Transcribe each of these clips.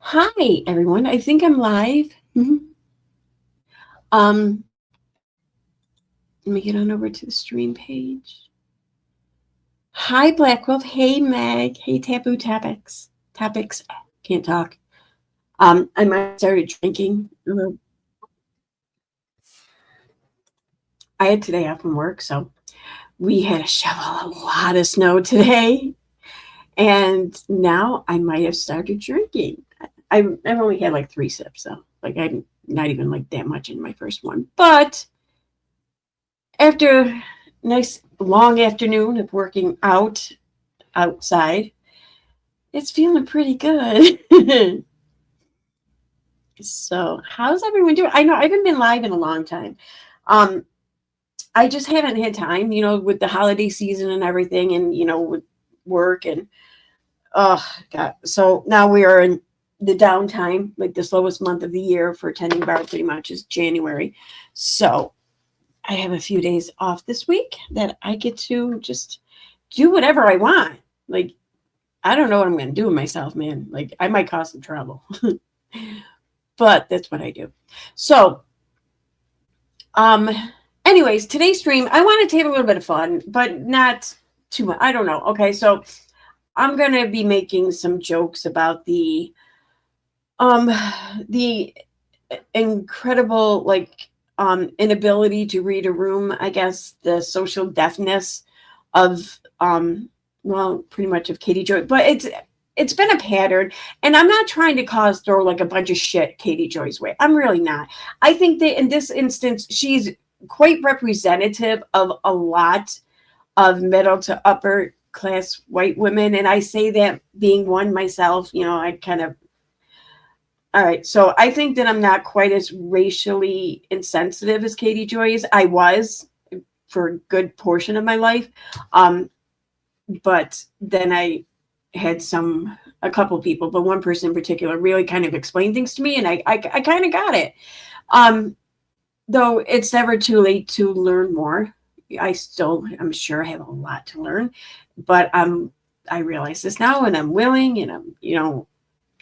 Hi, everyone. I think I'm live. Um, Let me get on over to the stream page. Hi, Black Wolf. Hey, Meg. Hey, Taboo Topics. Topics. Can't talk. I might have started drinking. I had today off from work, so we had to shovel a lot of snow today, and now I might have started drinking. I've only had like 3 sips, so like I'm not even like that much in my first one, but after a nice long afternoon of working outside, it's feeling pretty good. So, how's everyone doing? I know I haven't been live in a long time. Um, I just haven't had time, with the holiday season and everything, and with work and oh god. So now we are in the downtime, like the slowest month of the year for tending bar, pretty much is January. So I have a few days off this week that I get to just do whatever I want. Like, I don't know what I'm going to do with myself, man. Like, I might cause some trouble, but that's what I do. So, um, anyways, today's stream, I wanted to have a little bit of fun, but not too much. I don't know. Okay. So I'm going to be making some jokes about um, the incredible, like, inability to read a room, I guess, the social deafness of well, pretty much of Katie Joy, but it's been a pattern, and I'm not trying to throw like a bunch of shit Katie Joy's way. I'm really not. I think that in this instance she's quite representative of a lot of middle to upper class white women, and I say that being one myself. I kind of all right, so I think that I'm not quite as racially insensitive as Katie Joy is. I was for a good portion of my life. But then I had a couple people, but one person in particular really kind of explained things to me, and I kind of got it. Though it's never too late to learn more. I'm sure I have a lot to learn, but I realize this now, and I'm willing, and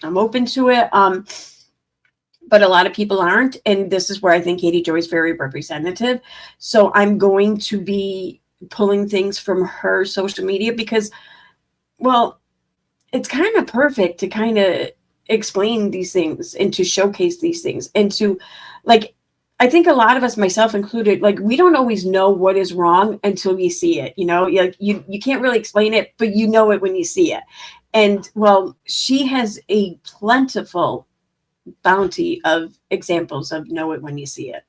I'm open to it. But a lot of people aren't, and this is where I think Katie Joy is very representative. So I'm going to be pulling things from her social media because, well, it's kind of perfect to kind of explain these things and to showcase these things and to, like, I think a lot of us, myself included, like, we don't always know what is wrong until we see it. Like, you can't really explain it, but you know it when you see it. And well, she has a plentiful bounty of examples of know it when you see it.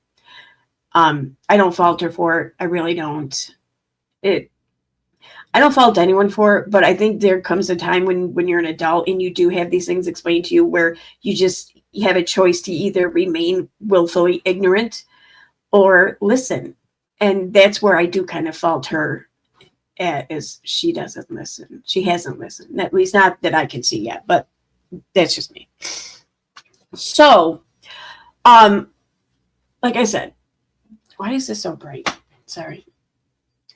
I don't fault her for it. I really don't. I don't fault anyone for it, but I think there comes a time when you're an adult and you do have these things explained to you where you have a choice to either remain willfully ignorant or listen. And that's where I do kind of fault her at, is she doesn't listen. She hasn't listened, at least not that I can see yet, but that's just me. So, like I said, why is this so bright? Sorry.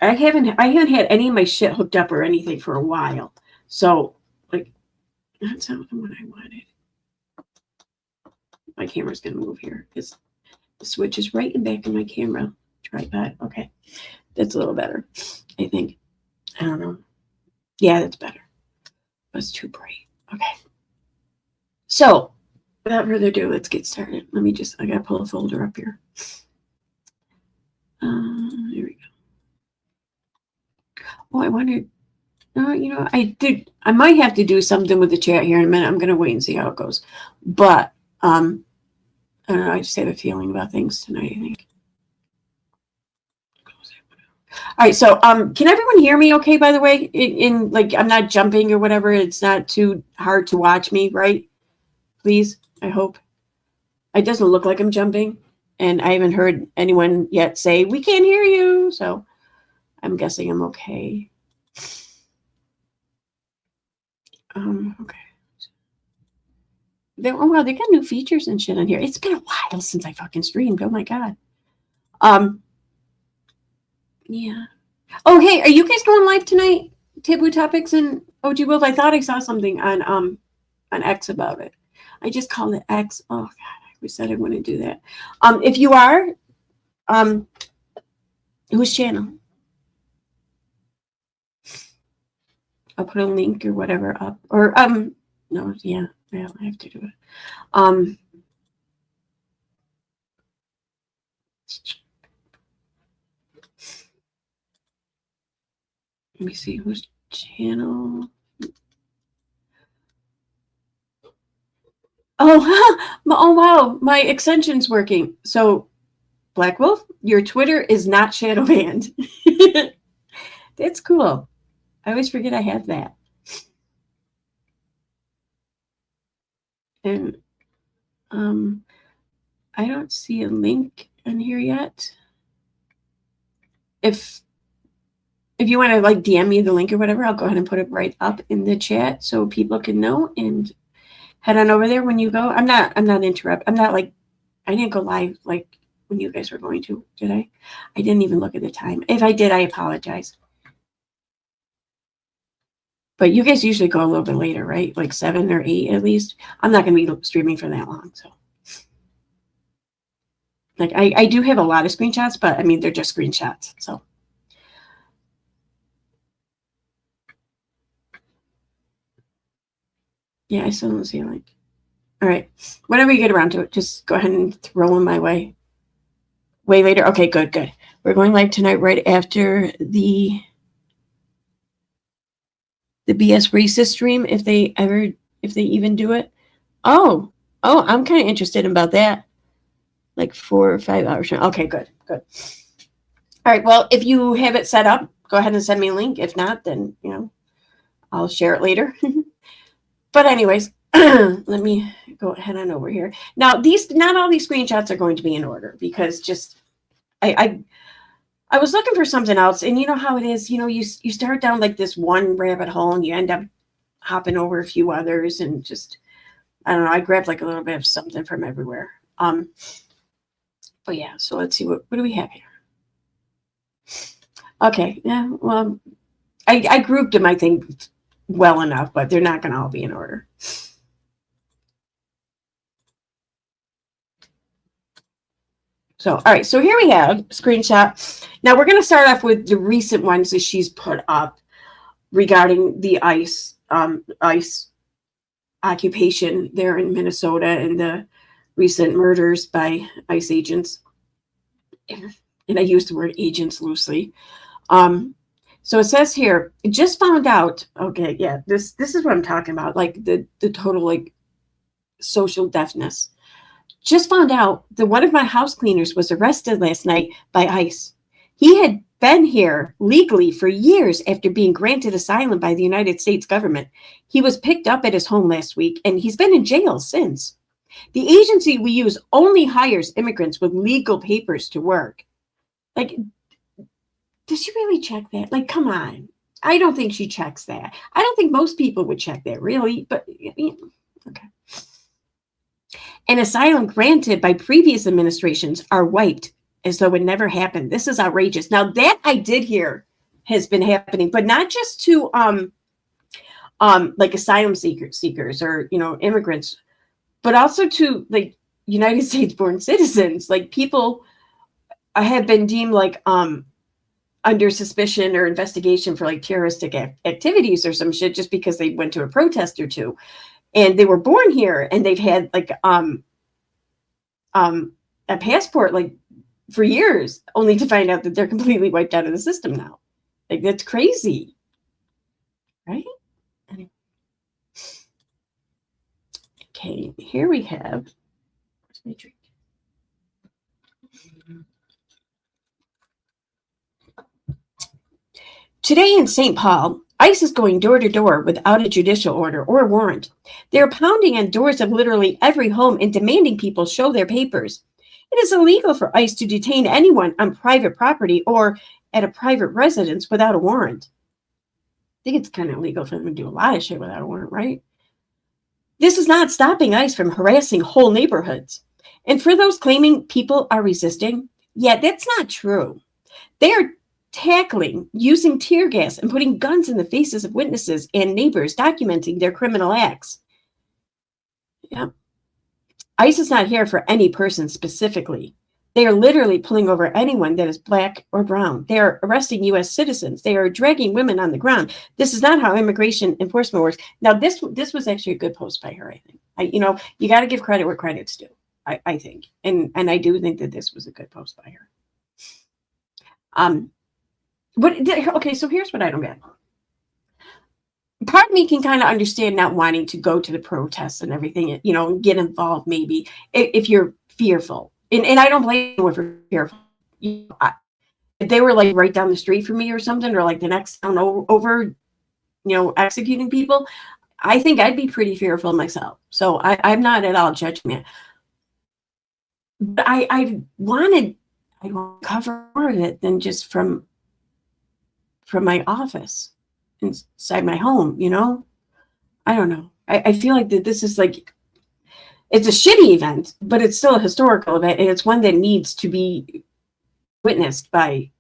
I haven't had any of my shit hooked up or anything for a while. So, like, that's not what I wanted. My camera's gonna move here because the switch is right in back of my camera tripod. Okay. That's a little better, I think. I don't know. Yeah, that's better. That's too bright. Okay. So, without further ado, let's get started. I gotta pull a folder up here. Here we go. Oh, I wanted, I might have to do something with the chat here in a minute. I'm going to wait and see how it goes. But, I don't know. I just have a feeling about things tonight, I think. All right. So, can everyone hear me okay, by the way? In like, I'm not jumping or whatever. It's not too hard to watch me, right? Please. I hope. It doesn't look like I'm jumping. And I haven't heard anyone yet say, we can't hear you. So I'm guessing I'm okay. Okay. Wow, they got new features and shit on here. It's been a while since I fucking streamed. Oh my god. Yeah. Oh, hey, are you guys going live tonight? Taboo Topics and OG Wolf? I thought I saw something on X about it. I just called it X. Oh God, we said I wouldn't do that. If you are, whose channel? I'll put a link or whatever up. Or no, yeah, I have to do it. Let me see whose channel. Oh, oh wow, my extension's working. So, Black Wolf, your Twitter is not shadow banned. That's cool. I always forget I have that. And I don't see a link in here yet. If you want to like DM me the link or whatever, I'll go ahead and put it right up in the chat so people can know and head on over there when you go. I'm not interrupt. I'm not like, I didn't go live like when you guys were going to, did I? I didn't even look at the time. If I did, I apologize. But you guys usually go a little bit later, right? Like 7 or 8 at least. I'm not going to be streaming for that long. So, like, I do have a lot of screenshots, but I mean, they're just screenshots. So, yeah, I still don't see a link. All right. Whenever you get around to it, just go ahead and throw them my way. Way later. Okay, good. We're going live tonight right after the BS racist stream, if they even do it. Oh, I'm kind of interested about that. Like 4 or 5 hours. Okay, good. All right. Well, if you have it set up, go ahead and send me a link. If not, then I'll share it later. But anyways, let me go ahead and over here. Now, not all these screenshots are going to be in order because just I was looking for something else, and you know how it is. You start down like this one rabbit hole, and you end up hopping over a few others, and just I don't know. I grabbed like a little bit of something from everywhere. But yeah. So let's see what do we have here. Okay. Yeah. Well, I grouped them, I think, well enough, but they're not going to all be in order. So, all right. So here we have screenshot. Now we're going to start off with the recent ones that she's put up regarding the ICE occupation there in Minnesota and the recent murders by ICE agents. And I use the word agents loosely. So it says here, just found out. Okay, yeah, this is what I'm talking about. Like the total like social deafness. Just found out that one of my house cleaners was arrested last night by ICE. He had been here legally for years after being granted asylum by the United States government. He was picked up at his home last week, and he's been in jail since. The agency we use only hires immigrants with legal papers to work. Like, does she really check that? Like, come on. I don't think she checks that. I don't think most people would check that, really. But, okay. And asylum granted by previous administrations are wiped as though it never happened. This is outrageous. Now, that I did hear has been happening, but not just to like asylum seekers or immigrants, but also to like United States born citizens. Like people have been deemed like under suspicion or investigation for like terroristic activities or some shit just because they went to a protest or two. And they were born here and they've had like a passport like for years, only to find out that they're completely wiped out of the system now. Like that's crazy, right? Anyway. Okay, here we have. Where's my drink? Today in St. Paul, ICE is going door to door without a judicial order or warrant. They're pounding on doors of literally every home and demanding people show their papers. It is illegal for ICE to detain anyone on private property or at a private residence without a warrant. I think it's kind of illegal for them to do a lot of shit without a warrant, right? This is not stopping ICE from harassing whole neighborhoods. And for those claiming people are resisting, yeah, that's not true. They are tackling, using tear gas, and putting guns in the faces of witnesses and neighbors documenting their criminal acts. Yeah. ICE is not here for any person specifically. They are literally pulling over anyone that is black or brown. They are arresting U.S. citizens. They are dragging women on the ground. This is not how immigration enforcement works. Now, this was actually a good post by her, I think. You got to give credit where credit's due, I think. And I do think that this was a good post by her. Okay, so here's what I don't get. Part of me can kind of understand not wanting to go to the protests and everything, get involved maybe if you're fearful. And I don't blame anyone for fearful. If they were like right down the street from me or something, or like the next town over, executing people, I think I'd be pretty fearful myself. So I'm not at all judging it. But I want to cover more of it than just from my office inside my home, I don't know. I feel like that this is like, it's a shitty event, but it's still a historical event, and it's one that needs to be witnessed by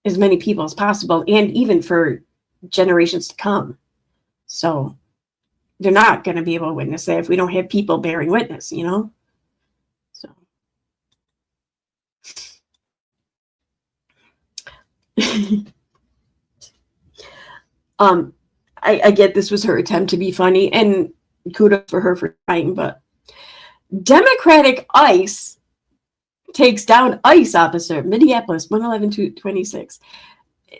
as many people as possible, and even for generations to come. So they're not going to be able to witness it if we don't have people bearing witness, So. I get this was her attempt to be funny, and kudos for her for trying, but Democratic ICE takes down ICE officer, Minneapolis, 111-26.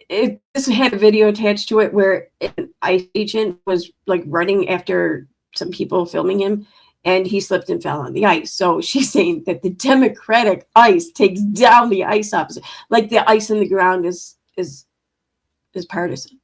This had a video attached to it where an ICE agent was like running after some people filming him, and he slipped and fell on the ice. So she's saying that the Democratic ICE takes down the ICE officer, like the ice in the ground is partisan.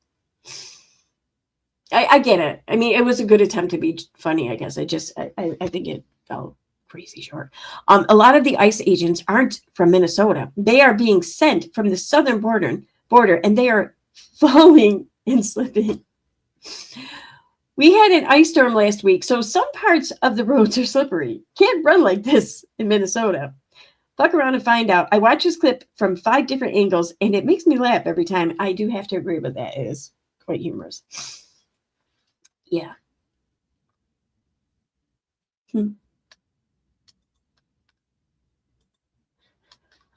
I get it. I mean, it was a good attempt to be funny, I guess. I think it fell crazy short. A lot of the ICE agents aren't from Minnesota. They are being sent from the southern border, and they are falling and slipping. We had an ice storm last week, so some parts of the roads are slippery. Can't run like this in Minnesota. Fuck around and find out. I watch this clip from 5 different angles, and it makes me laugh every time. I do have to agree with that. It is quite humorous. Yeah.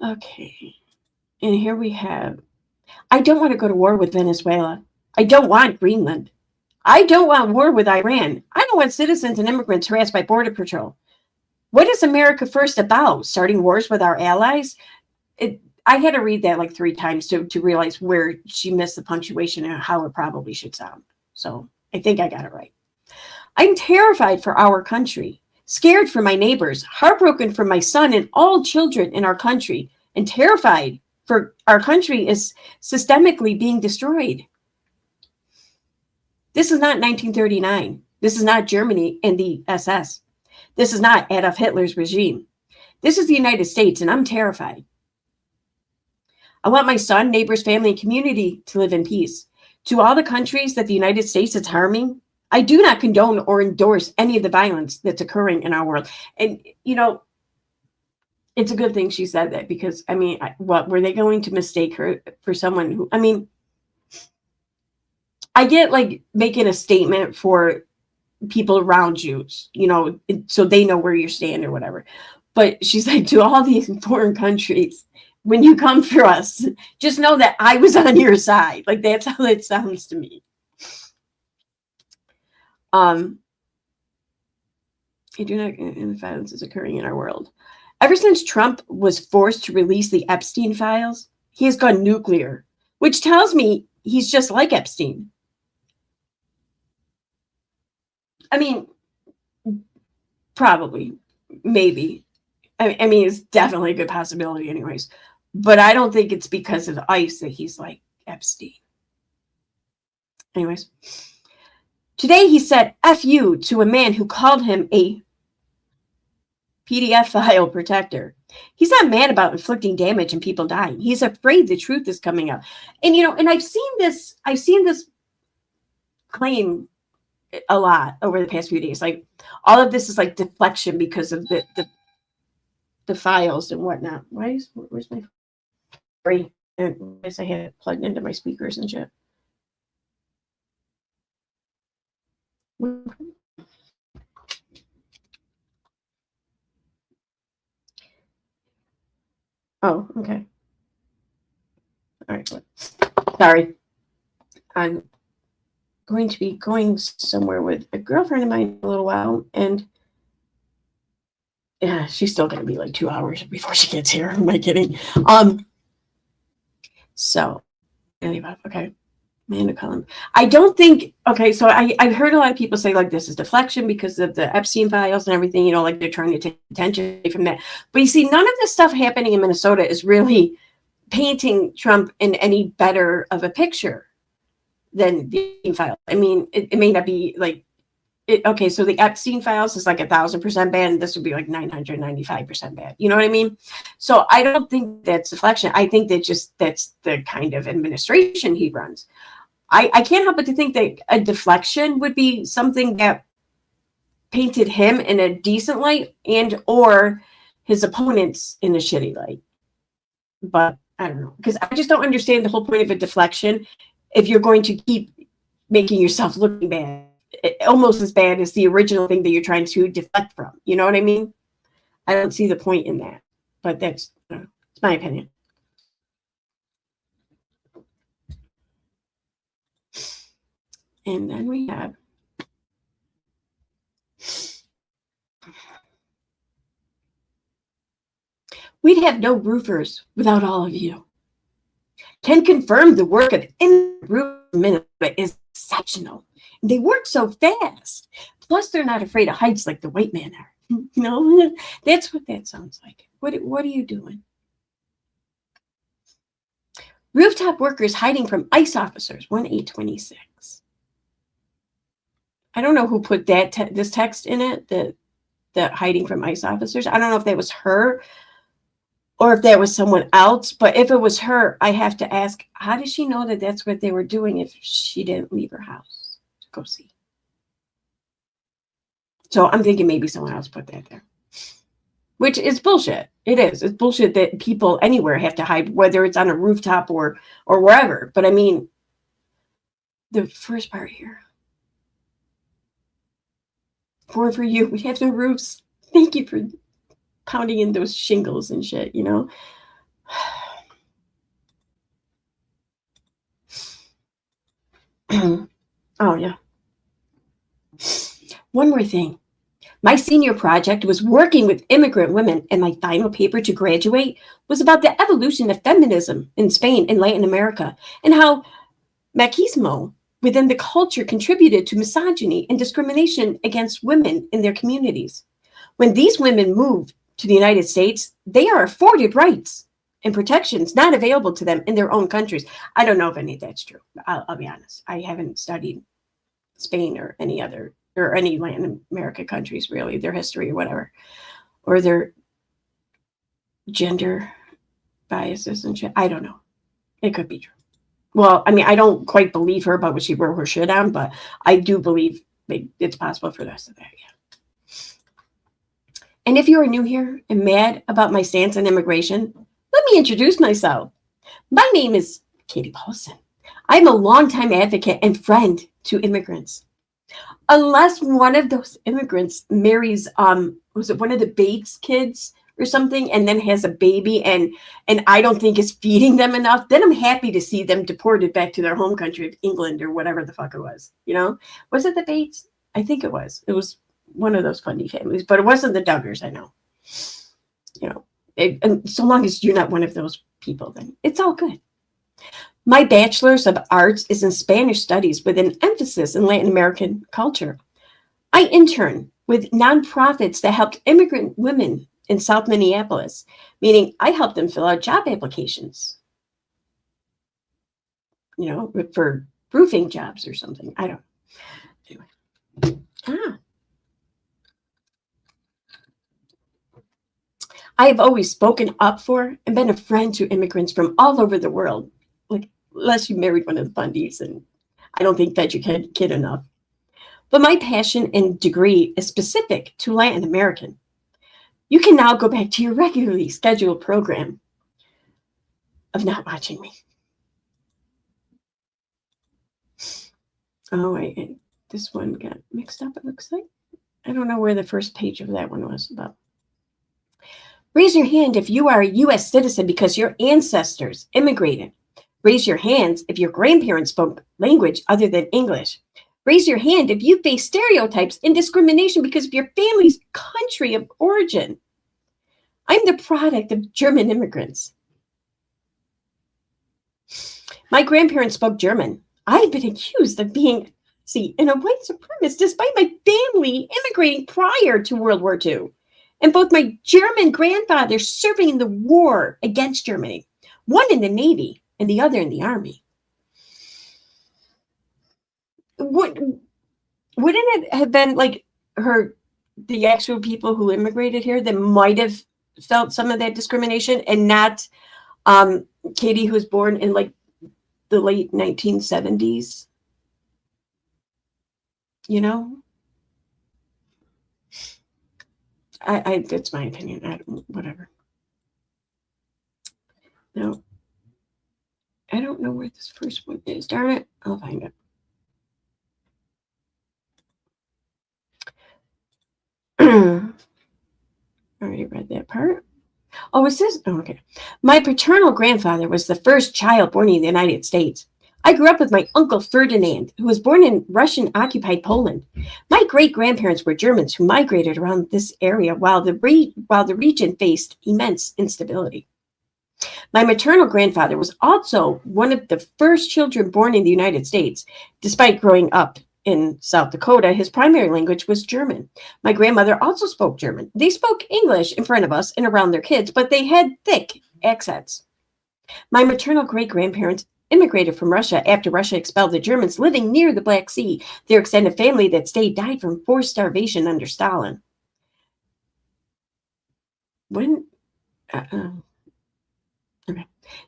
Okay. And here we have, I don't want to go to war with Venezuela. I don't want Greenland. I don't want war with Iran. I don't want citizens and immigrants harassed by Border Patrol. What is America First about? Starting wars with our allies? I had to read that like 3 times to realize where she missed the punctuation and how it probably should sound. So I think I got it right. I'm terrified for our country, scared for my neighbors, heartbroken for my son and all children in our country, and terrified for our country is systemically being destroyed. This is not 1939. This is not Germany and the SS. This is not Adolf Hitler's regime. This is the United States, and I'm terrified. I want my son, neighbors, family, and community to live in peace. To all the countries that the United States is harming, I do not condone or endorse any of the violence that's occurring in our world. And, it's a good thing she said that, because, I mean, what were they going to mistake her for someone who, I mean, I get like making a statement for people around you, so they know where you stand or whatever. But she's like, to all these foreign countries, when you come for us, just know that I was on your side. Like, that's how it sounds to me. I do not, and the violence is occurring in our world. Ever since Trump was forced to release the Epstein files, he has gone nuclear, which tells me he's just like Epstein. I mean, probably, maybe. I mean, it's definitely a good possibility anyways. But I don't think it's because of ICE that he's like Epstein. Anyways. Today he said F you to a man who called him a PDF file protector. He's not mad about inflicting damage and people dying. He's afraid the truth is coming out. And, and I've seen this claim a lot over the past few days. Like, all of this is like deflection because of the files and whatnot. Where's my sorry? I guess I had it plugged into my speakers and shit. Oh, okay. All right. Sorry. I'm going to be going somewhere with a girlfriend of mine in a little while, and yeah, she's still going to be like 2 hours before she gets here. Am I kidding? So anyway, okay. Amanda Cullen. I don't think, okay, so I've heard a lot of people say like this is deflection because of the Epstein files and everything, like they're trying to take attention from that. But you see, none of this stuff happening in Minnesota is really painting Trump in any better of a picture than the Epstein files. I mean, it may not be like, okay, so the Epstein files is like 1,000% bad, and this would be like 995% bad. You know what I mean? So I don't think that's deflection. I think that's the kind of administration he runs. I can't help but to think that a deflection would be something that painted him in a decent light and or his opponents in a shitty light. But I don't know, because I just don't understand the whole point of a deflection if you're going to keep making yourself looking bad, almost as bad as the original thing that you're trying to deflect from. You know what I mean? I don't see the point in that, but that's it's my opinion. And then we have we'd have no roofers without all of you. Can confirm the work of Minnesota is exceptional. They work so fast. Plus, they're not afraid of heights like the white men are. That's what that sounds like. What are you doing? Rooftop workers hiding from ICE officers, 1/8/26. I don't know who put that this text in it, the hiding from ICE officers. I don't know if that was her or if that was someone else. But if it was her, I have to ask, how did she know that that's what they were doing if she didn't leave her house to go see? So I'm thinking maybe someone else put that there, which is bullshit. It is. It's bullshit that people anywhere have to hide, whether it's on a rooftop or wherever. But I mean, the first part here. For you, we have no roofs. Thank you for pounding in those shingles and shit, Oh, yeah. One more thing. My senior project was working with immigrant women, and my final paper to graduate was about the evolution of feminism in Spain and Latin America, and how machismo within the culture contributed to misogyny and discrimination against women in their communities. When these women move to the United States, they are afforded rights and protections not available to them in their own countries. I don't know if any of that's true. I'll be honest. I haven't studied Spain or any other or any Latin America countries, really, their history or whatever, or their gender biases and shit. I don't know. It could be true. Well, I mean, I don't quite believe her about what she wrote her shit on, but I do believe it's possible for the rest of that, yeah. And if you are new here and mad about my stance on immigration, let me introduce myself. My name is Katie Paulson. I'm a longtime advocate and friend to immigrants. Unless one of those immigrants marries, was it one of the Bates kids or something, and then has a baby and I don't think is feeding them enough, then I'm happy to see them deported back to their home country of England or whatever the fuck it was, Was it the Bates? I think it was. It was one of those funny families, but it wasn't the Duggars, I know. And so long as you're not one of those people, then it's all good. My Bachelor's of Arts is in Spanish Studies with an emphasis in Latin American culture. I intern with nonprofits that helped immigrant women in South Minneapolis, meaning I helped them fill out job applications, for roofing jobs or something. I don't know. Anyway. I have always spoken up for and been a friend to immigrants from all over the world. Like, unless you married one of the Bundys, and I don't think that you kid enough. But my passion and degree is specific to Latin American. You can now go back to your regularly scheduled program of not watching me. Oh, wait, this one got mixed up, it looks like. I don't know where the first page of that one was about. Raise your hand if you are a U.S. citizen because your ancestors immigrated. Raise your hands if your grandparents spoke language other than English. Raise your hand if you face stereotypes and discrimination because of your family's country of origin. I'm the product of German immigrants. My grandparents spoke German. I've been accused of being and a white supremacist despite my family immigrating prior to World War II. And both my German grandfathers serving in the war against Germany, one in the Navy and the other in the Army. Wouldn't it have been like the actual people who immigrated here that might have felt some of that discrimination, and not Katie, who was born in like the late 1970s? You know, I that's my opinion. Whatever. No, I don't know where this first one is. Darn it, I'll find it. I already read that part. Oh, it says, oh, okay. My paternal grandfather was the first child born in the United States. I grew up with my uncle Ferdinand, who was born in Russian-occupied Poland. My great-grandparents were Germans who migrated around this area while the region faced immense instability. My maternal grandfather was also one of the first children born in the United States. Despite growing up in South Dakota, his primary language was German. My grandmother also spoke German. They spoke English in front of us and around their kids, but they had thick accents. My maternal great-grandparents immigrated from Russia after Russia expelled the Germans living near the Black Sea. Their extended family that stayed died from forced starvation under Stalin. When? Okay.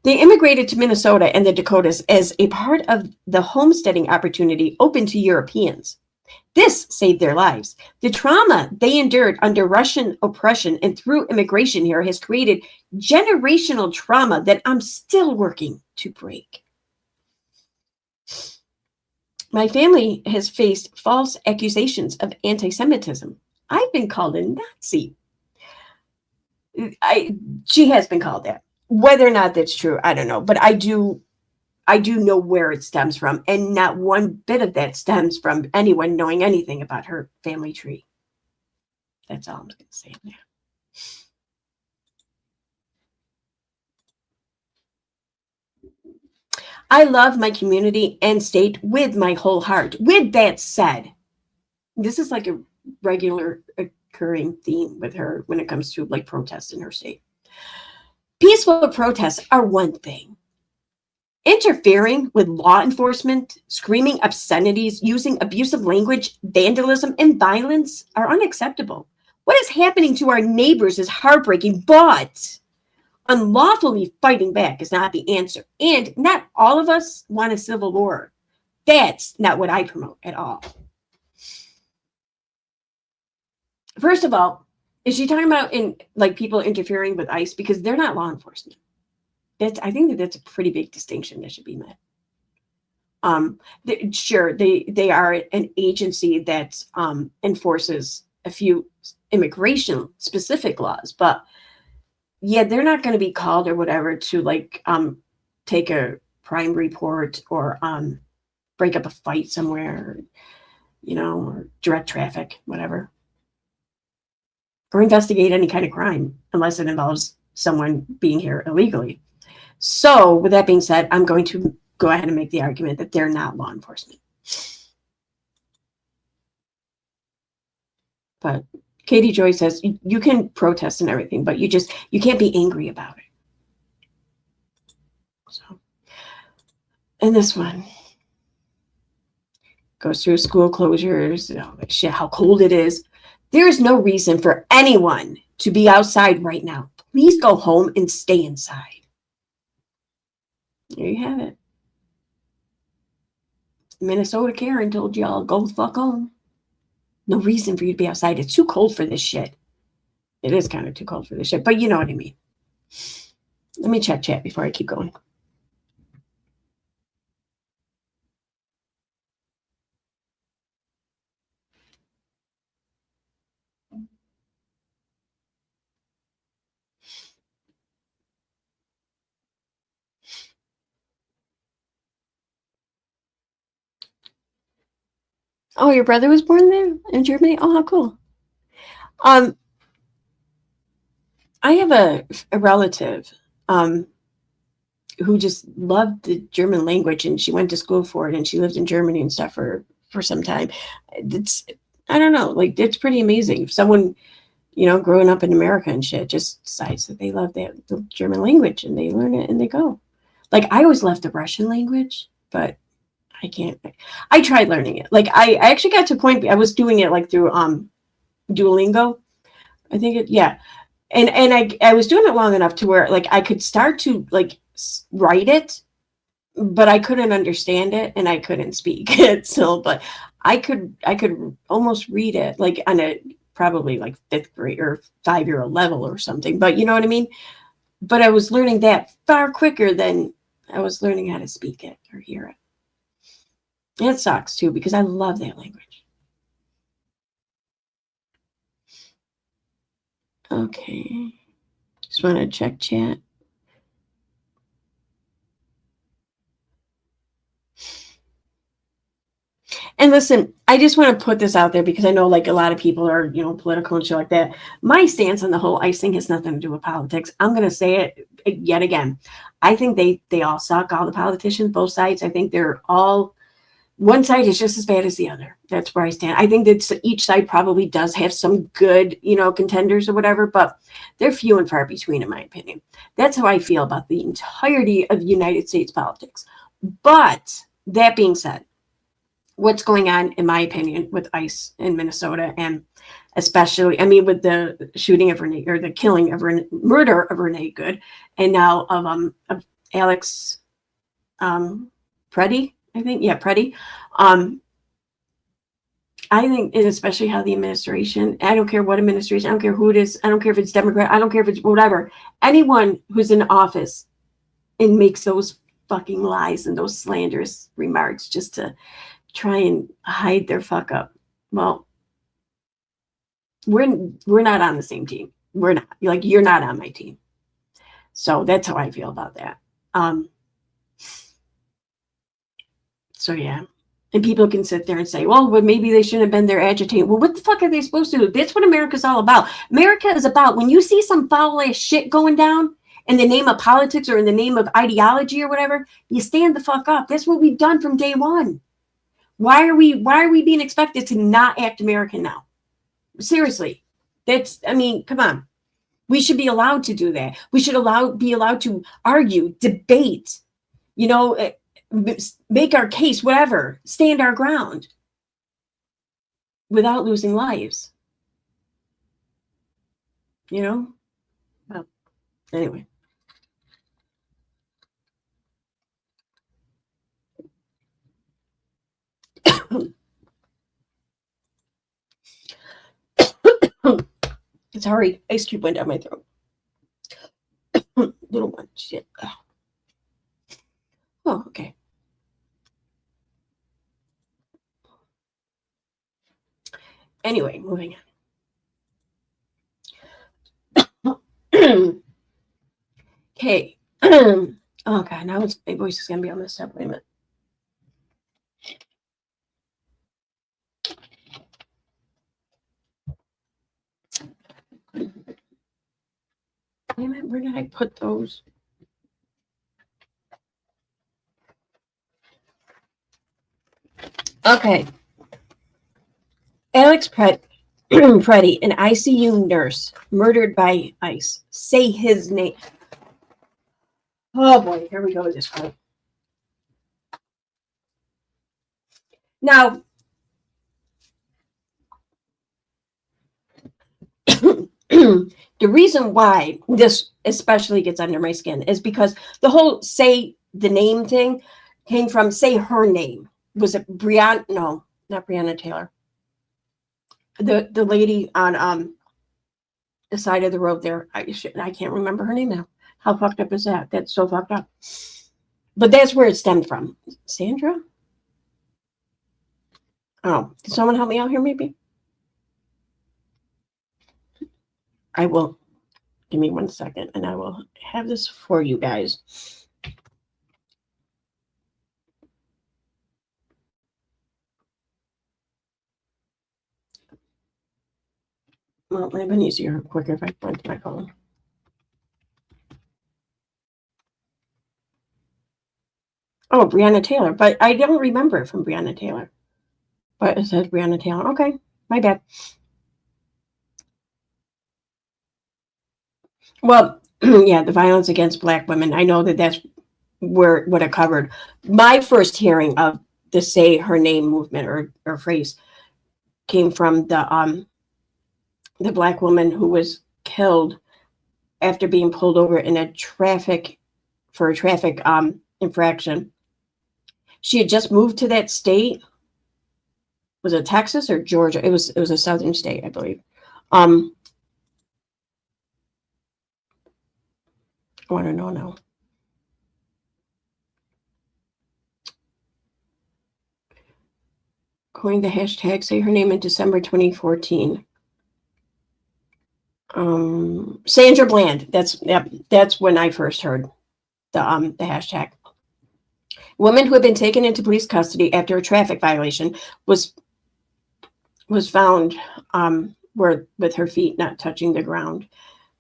They immigrated to Minnesota and the Dakotas as a part of the homesteading opportunity open to Europeans. This saved their lives. The trauma they endured under Russian oppression and through immigration here has created generational trauma that I'm still working to break. My family has faced false accusations of anti-Semitism. I've been called a Nazi. She has been called that. Whether or not that's true, I don't know. But I do know where it stems from, and not one bit of that stems from anyone knowing anything about her family tree. That's all I'm going to say there. I love my community and state with my whole heart. With that said, this is like a regular occurring theme with her when it comes to like protests in her state. Peaceful protests are one thing. Interfering with law enforcement, screaming obscenities, using abusive language, vandalism, and violence are unacceptable. What is happening to our neighbors is heartbreaking, but unlawfully fighting back is not the answer. And not all of us want a civil war. That's not what I promote at all. First of all, is she talking about people interfering with ICE? Because they're not law enforcement. I think that's a pretty big distinction that should be met. They are an agency that enforces a few immigration specific laws, but yeah, they're not going to be called or whatever to take a crime report or break up a fight somewhere, or direct traffic, whatever, or investigate any kind of crime unless it involves someone being here illegally. So with that being said, I'm going to go ahead and make the argument that they're not law enforcement. But Katie Joy says you can protest and everything, but you can't be angry about it. So, and this one goes through school closures, how cold it is. There is no reason for anyone to be outside right now. Please go home and stay inside. There you have it. Minnesota Karen told y'all, go the fuck home. No reason for you to be outside. It's too cold for this shit. It is kind of too cold for this shit, but you know what I mean. Let me check chat before I keep going. Oh, your brother was born there in Germany? Oh, how cool. I have a relative who just loved the German language, and she went to school for it, and she lived in Germany and stuff for some time. It's, I don't know, like, it's pretty amazing. If someone, growing up in America and shit just decides that they love the German language and they learn it and they go. Like, I always loved the Russian language, but I can't. I tried learning it. Like, I actually got to a point, I was doing it like through Duolingo. I think yeah. And I was doing it long enough to where, like, I could start to, like, write it, but I couldn't understand it and I couldn't speak it still, but I could almost read it, like, on a probably like 5th grade or 5-year-old level or something, but you know what I mean? But I was learning that far quicker than I was learning how to speak it or hear it. And it sucks too, because I love that language. Okay. Just want to check chat. And listen, I just want to put this out there because I know, like, a lot of people are, political and shit like that. My stance on the whole ICE thing has nothing to do with politics. I'm going to say it yet again. I think they all suck, all the politicians, both sides. I think they're all, one side is just as bad as the other. That's where I stand. I think that each side probably does have some good, contenders or whatever, but they're few and far between, in my opinion. That's how I feel about the entirety of United States politics. But that being said, what's going on, in my opinion, with ICE in Minnesota, and especially, I mean, with the shooting of Renee, or the killing of murder of Renee Good, and now of Alex Preddy, I think, yeah, Preddy. I think, and especially how the administration, I don't care what administration, I don't care who it is, I don't care if it's Democrat, I don't care if it's whatever, anyone who's in office and makes those fucking lies and those slanderous remarks just to try and hide their fuck up. Well, we're not on the same team. We're not, like, you're not on my team. So that's how I feel about that. So yeah. And people can sit there and say, well, maybe they shouldn't have been there agitating. Well, what the fuck are they supposed to do? That's what America's all about. America is about, when you see some foul ass shit going down in the name of politics or in the name of ideology or whatever, you stand the fuck up. That's what we've done from day one. Why are we being expected to not act American now? Seriously. I mean, come on. We should be allowed to do that. We should be allowed to argue, debate, make our case, whatever, stand our ground without losing lives. Well, anyway. Sorry, ice cube went down my throat. Little one, shit. Oh, okay. Anyway, moving on. Okay. Oh god, now my voice is gonna be all messed up. Wait a minute. Wait a minute, where did I put those? Okay. Alex Preddy, an ICU nurse, murdered by ICE. Say his name. Oh boy, here we go with this one. Now, the reason why this especially gets under my skin is because the whole say the name thing came from say her name. Was it Breonna? No, not Breonna Taylor. The lady on the side of the road there. I can't remember her name now. How fucked up is that? That's so fucked up. But that's where it stemmed from. Sandra? Oh, can someone help me out here maybe? I will. Give me 1 second and I will have this for you guys. Well, it would have been easier, quicker if I went to my phone. Oh, Breonna Taylor, but I don't remember it from Breonna Taylor. But it says Breonna Taylor. Okay, my bad. Well, yeah, the violence against Black women. I know that's where what it covered. My first hearing of the "Say Her Name" movement or phrase came from the Black woman who was killed after being pulled over in a traffic infraction. She had just moved to that state. Was it Texas or Georgia? It was a southern state, I believe. I want to know now. Coined the hashtag "Say Her Name" in December 2014. Sandra Bland. That's when I first heard the hashtag. Woman who had been taken into police custody after a traffic violation was found with her feet not touching the ground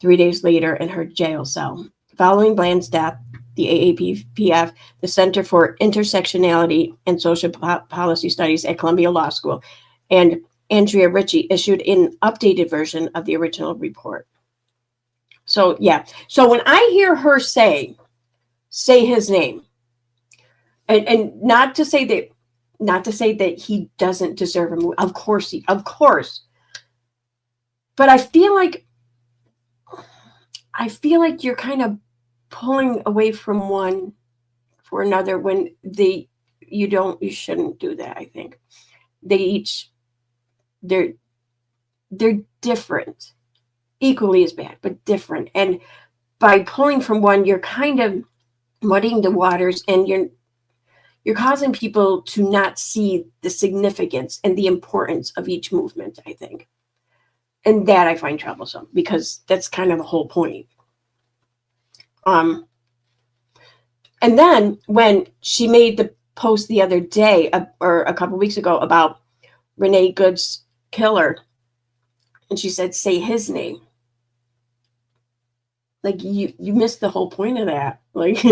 3 days later in her jail cell. Following Bland's death, the AAPF, the Center for Intersectionality and Social Policy Studies at Columbia Law School, and Andrea Ritchie issued an updated version of the original report. So, yeah. So when I hear her say his name, and not to say that he doesn't deserve a move. Of course. But I feel like you're kind of pulling away from one for another when you shouldn't do that. I think they're different, equally as bad, but different. And by pulling from one, you're kind of muddying the waters, and you're causing people to not see the significance and the importance of each movement, I think. And that I find troublesome, because that's kind of the whole point. And then when she made the post the other day, or a couple weeks ago, about Renee Good's killer, and she said, "Say his name." Like, you missed the whole point of that. Like,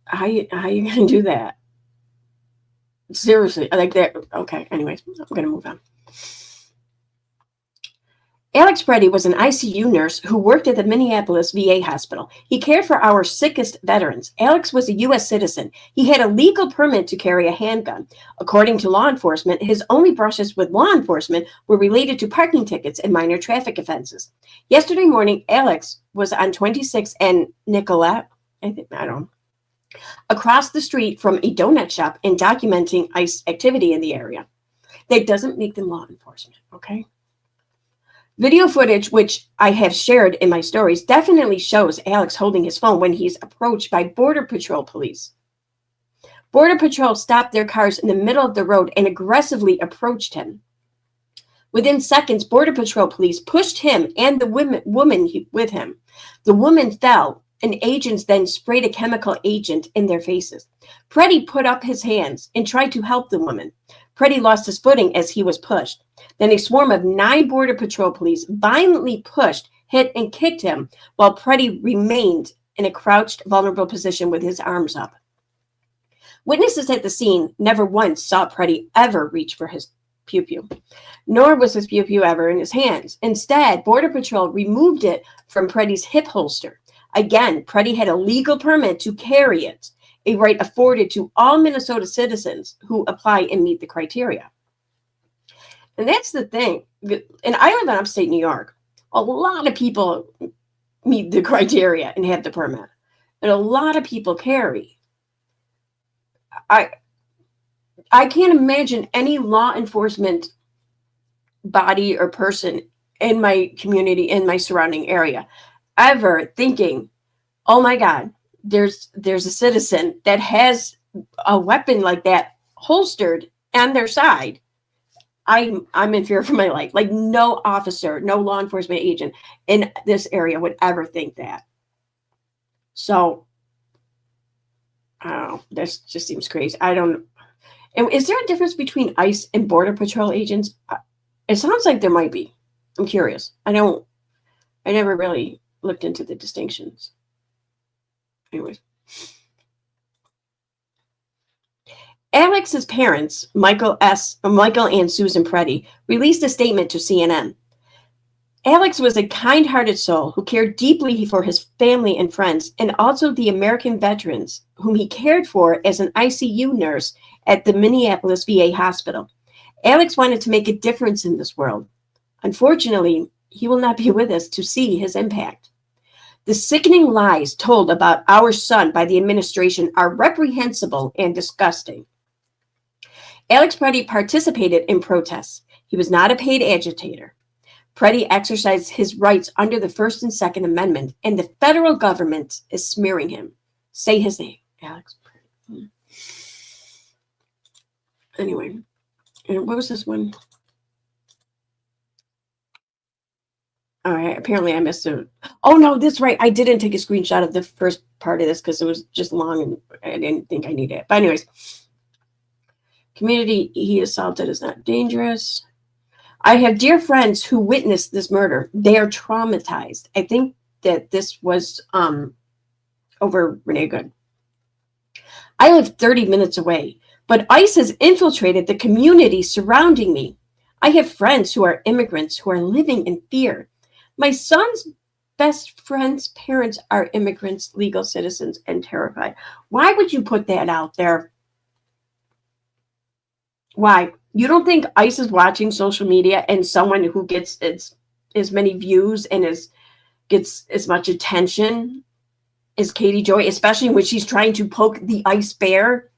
how you gonna do that? Seriously, like that. Okay, anyways, I'm gonna move on. Alex Preddy was an ICU nurse who worked at the Minneapolis VA hospital. He cared for our sickest veterans. Alex was a U.S. citizen. He had a legal permit to carry a handgun. According to law enforcement, his only brushes with law enforcement were related to parking tickets and minor traffic offenses. Yesterday morning, Alex was on 26th and Nicolette, across the street from a donut shop, and documenting ICE activity in the area. That doesn't make them law enforcement, okay? Video footage, which I have shared in my stories, definitely shows Alex holding his phone when he's approached by Border Patrol police. Border Patrol stopped their cars in the middle of the road and aggressively approached him. Within seconds, Border Patrol police pushed him and the woman with him. The woman fell, and agents then sprayed a chemical agent in their faces. Preddy put up his hands and tried to help the woman. Preddy lost his footing as he was pushed. Then a swarm of 9 Border Patrol police violently pushed, hit, and kicked him, while Preddy remained in a crouched, vulnerable position with his arms up. Witnesses at the scene never once saw Preddy ever reach for his pew-pew, nor was his pew-pew ever in his hands. Instead, Border Patrol removed it from Preddy's hip holster. Again, Preddy had a legal permit to carry it, a right afforded to all Minnesota citizens who apply and meet the criteria. And that's the thing. And I live in upstate New York. A lot of people meet the criteria and have the permit. And a lot of people carry. I can't imagine any law enforcement body or person in my community, in my surrounding area, ever thinking, oh my God, there's a citizen that has a weapon like that holstered on their side. I'm in fear for my life. Like, no officer, no law enforcement agent in this area would ever think that. So, I don't know. This just seems crazy. I don't. And is there a difference between ICE and Border Patrol agents? It sounds like there might be. I'm curious. I never really looked into the distinctions. Anyways. Alex's parents, Michael and Susan Preddy, released a statement to CNN. Alex was a kind-hearted soul who cared deeply for his family and friends, and also the American veterans whom he cared for as an ICU nurse at the Minneapolis VA hospital. Alex wanted to make a difference in this world. Unfortunately, he will not be with us to see his impact. The sickening lies told about our son by the administration are reprehensible and disgusting. Alex Preddy participated in protests. He was not a paid agitator. Preddy exercised his rights under the First and Second Amendment, and the federal government is smearing him. Say his name, Alex Preddy. Anyway, what was this one? All right, apparently I missed it. Oh, no, that's right. I didn't take a screenshot of the first part of this because it was just long and I didn't think I needed it. But anyways, community he assaulted is not dangerous. I have dear friends who witnessed this murder. They are traumatized. I think that this was over Renee Good. I live 30 minutes away, but ICE has infiltrated the community surrounding me. I have friends who are immigrants who are living in fear. My son's best friend's parents are immigrants, legal citizens, and terrified. Why would you put that out there? Why? You don't think ICE is watching social media and someone who gets as many views and gets as much attention as Katie Joy, especially when she's trying to poke the ICE bear?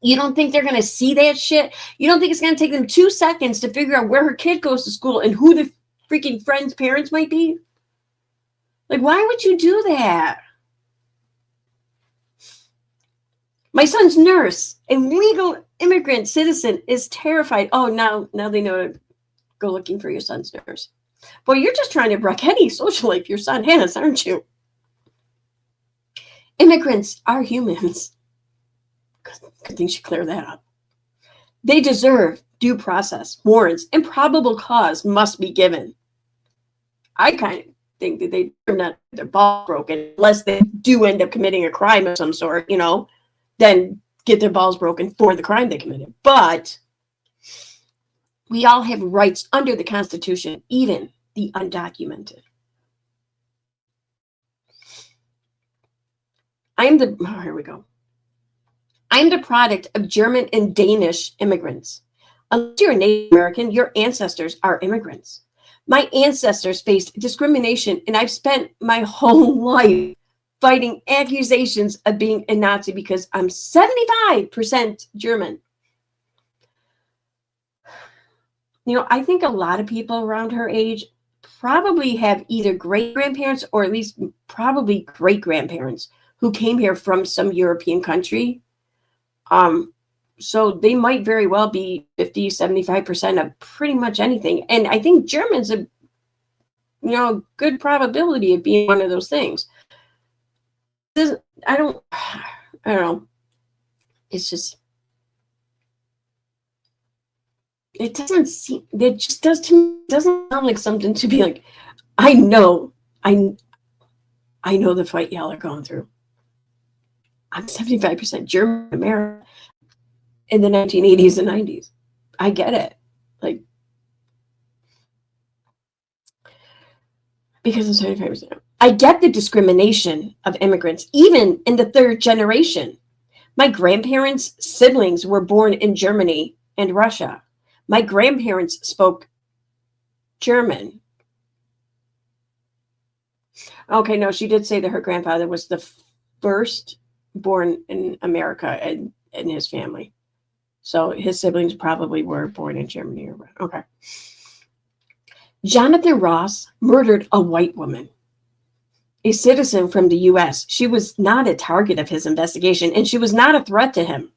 You don't think they're going to see that shit? You don't think it's going to take them 2 seconds to figure out where her kid goes to school and who the freaking friend's parents might be? Like, why would you do that? My son's nurse, a legal immigrant citizen, is terrified. Oh, now they know to go looking for your son's nurse. Boy, you're just trying to wreck any social life your son has, aren't you? Immigrants are humans. Good thing she cleared that up. They deserve due process, warrants, and probable cause must be given. I kind of think that they're not their balls broken unless they do end up committing a crime of some sort, then get their balls broken for the crime they committed. But we all have rights under the Constitution, even the undocumented. Here we go. I am the product of German and Danish immigrants. Unless you're a Native American, your ancestors are immigrants. My ancestors faced discrimination, and I've spent my whole life fighting accusations of being a Nazi because I'm 75% German. I think a lot of people around her age probably have either great-grandparents or at least probably great-grandparents who came here from some European country. So they might very well be 50, 75% of pretty much anything. And I think German's a good probability of being one of those things. I don't know. It's just, it just doesn't sound like something to be like, I know the fight y'all are going through. I'm 75% German American in the 1980s and 90s. I get it. Like, because I'm 75%. I get the discrimination of immigrants, even in the third generation. My grandparents' siblings were born in Germany and Russia. My grandparents spoke German. Okay, no, she did say that her grandfather was the first born in America and his family. So his siblings probably were born in Germany. Okay. Jonathan Ross murdered a white woman, a citizen from the U.S. She was not a target of his investigation, and she was not a threat to him.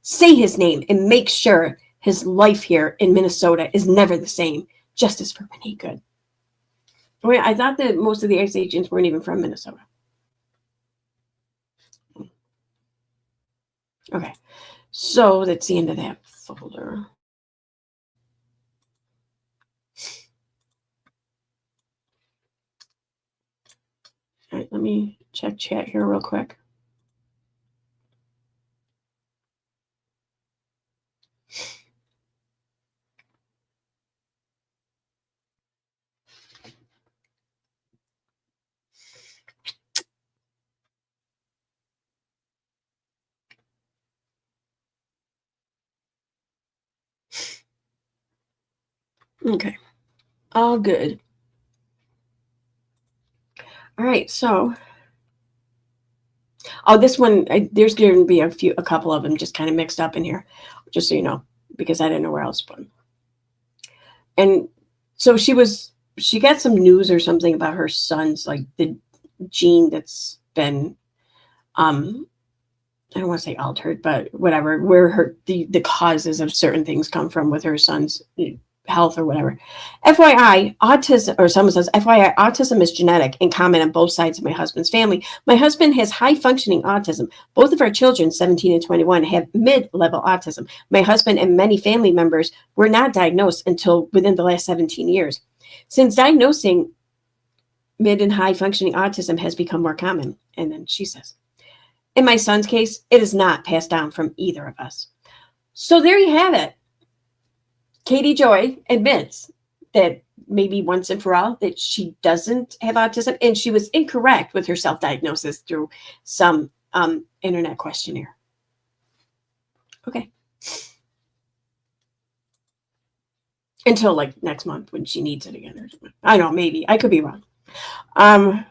Say his name and make sure his life here in Minnesota is never the same. Justice for Renee Good. Wait, I thought that most of the ICE agents weren't even from Minnesota. Okay, so that's the end of that folder. let me check chat here real quick. Okay. All good. All right. So, this one, there's going to be a couple of them just kind of mixed up in here, just so you know, because I didn't know where else to put them. And so she got some news or something about her son's, like, the gene that's been, I don't want to say altered, but whatever, where the causes of certain things come from with her son's health or whatever. FYI, autism, or someone says, FYI, autism is genetic and common on both sides of my husband's family. My husband has high functioning autism. Both of our children, 17 and 21, have mid-level autism. My husband and many family members were not diagnosed until within the last 17 years. Since diagnosing mid and high functioning autism has become more common. And then she says, in my son's case, it is not passed down from either of us. So there you have it. Katie Joy admits that maybe once and for all that she doesn't have autism, and she was incorrect with her self-diagnosis through some internet questionnaire. Okay. Until like next month when she needs it again or something. I don't know, maybe. I could be wrong. I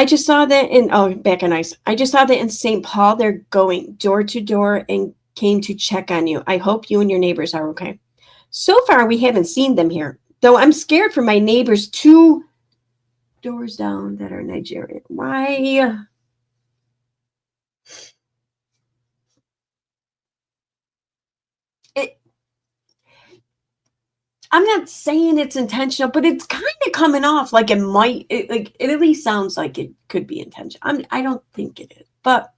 just saw that back on ice. I just saw that in St. Paul, they're going door to door and came to check on you. I hope you and your neighbors are okay. So far, we haven't seen them here, though I'm scared for my neighbors 2 doors down that are Nigerian. Why? I'm not saying it's intentional, but it's kind of coming off like it at least sounds like it could be intentional. I don't think it is, but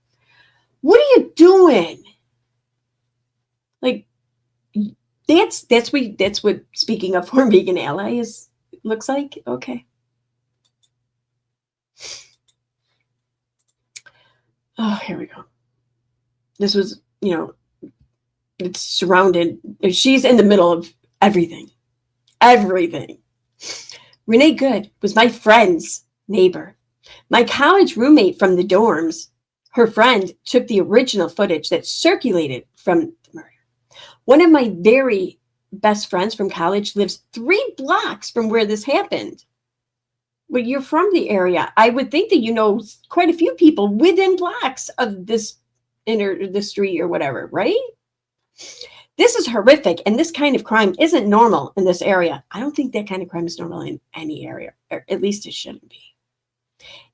what are you doing? Like, that's what speaking of for vegan ally looks like. Okay. Oh, here we go. This was, it's surrounded. She's in the middle of everything. Everything. Renee Good was my friend's neighbor. My college roommate from the dorms, her friend took the original footage that circulated from the murder. One of my very best friends from college lives 3 blocks from where this happened. Well, you're from the area. I would think that you know quite a few people within blocks of the street or whatever, right? This is horrific, and this kind of crime isn't normal in this area. I don't think that kind of crime is normal in any area, or at least it shouldn't be.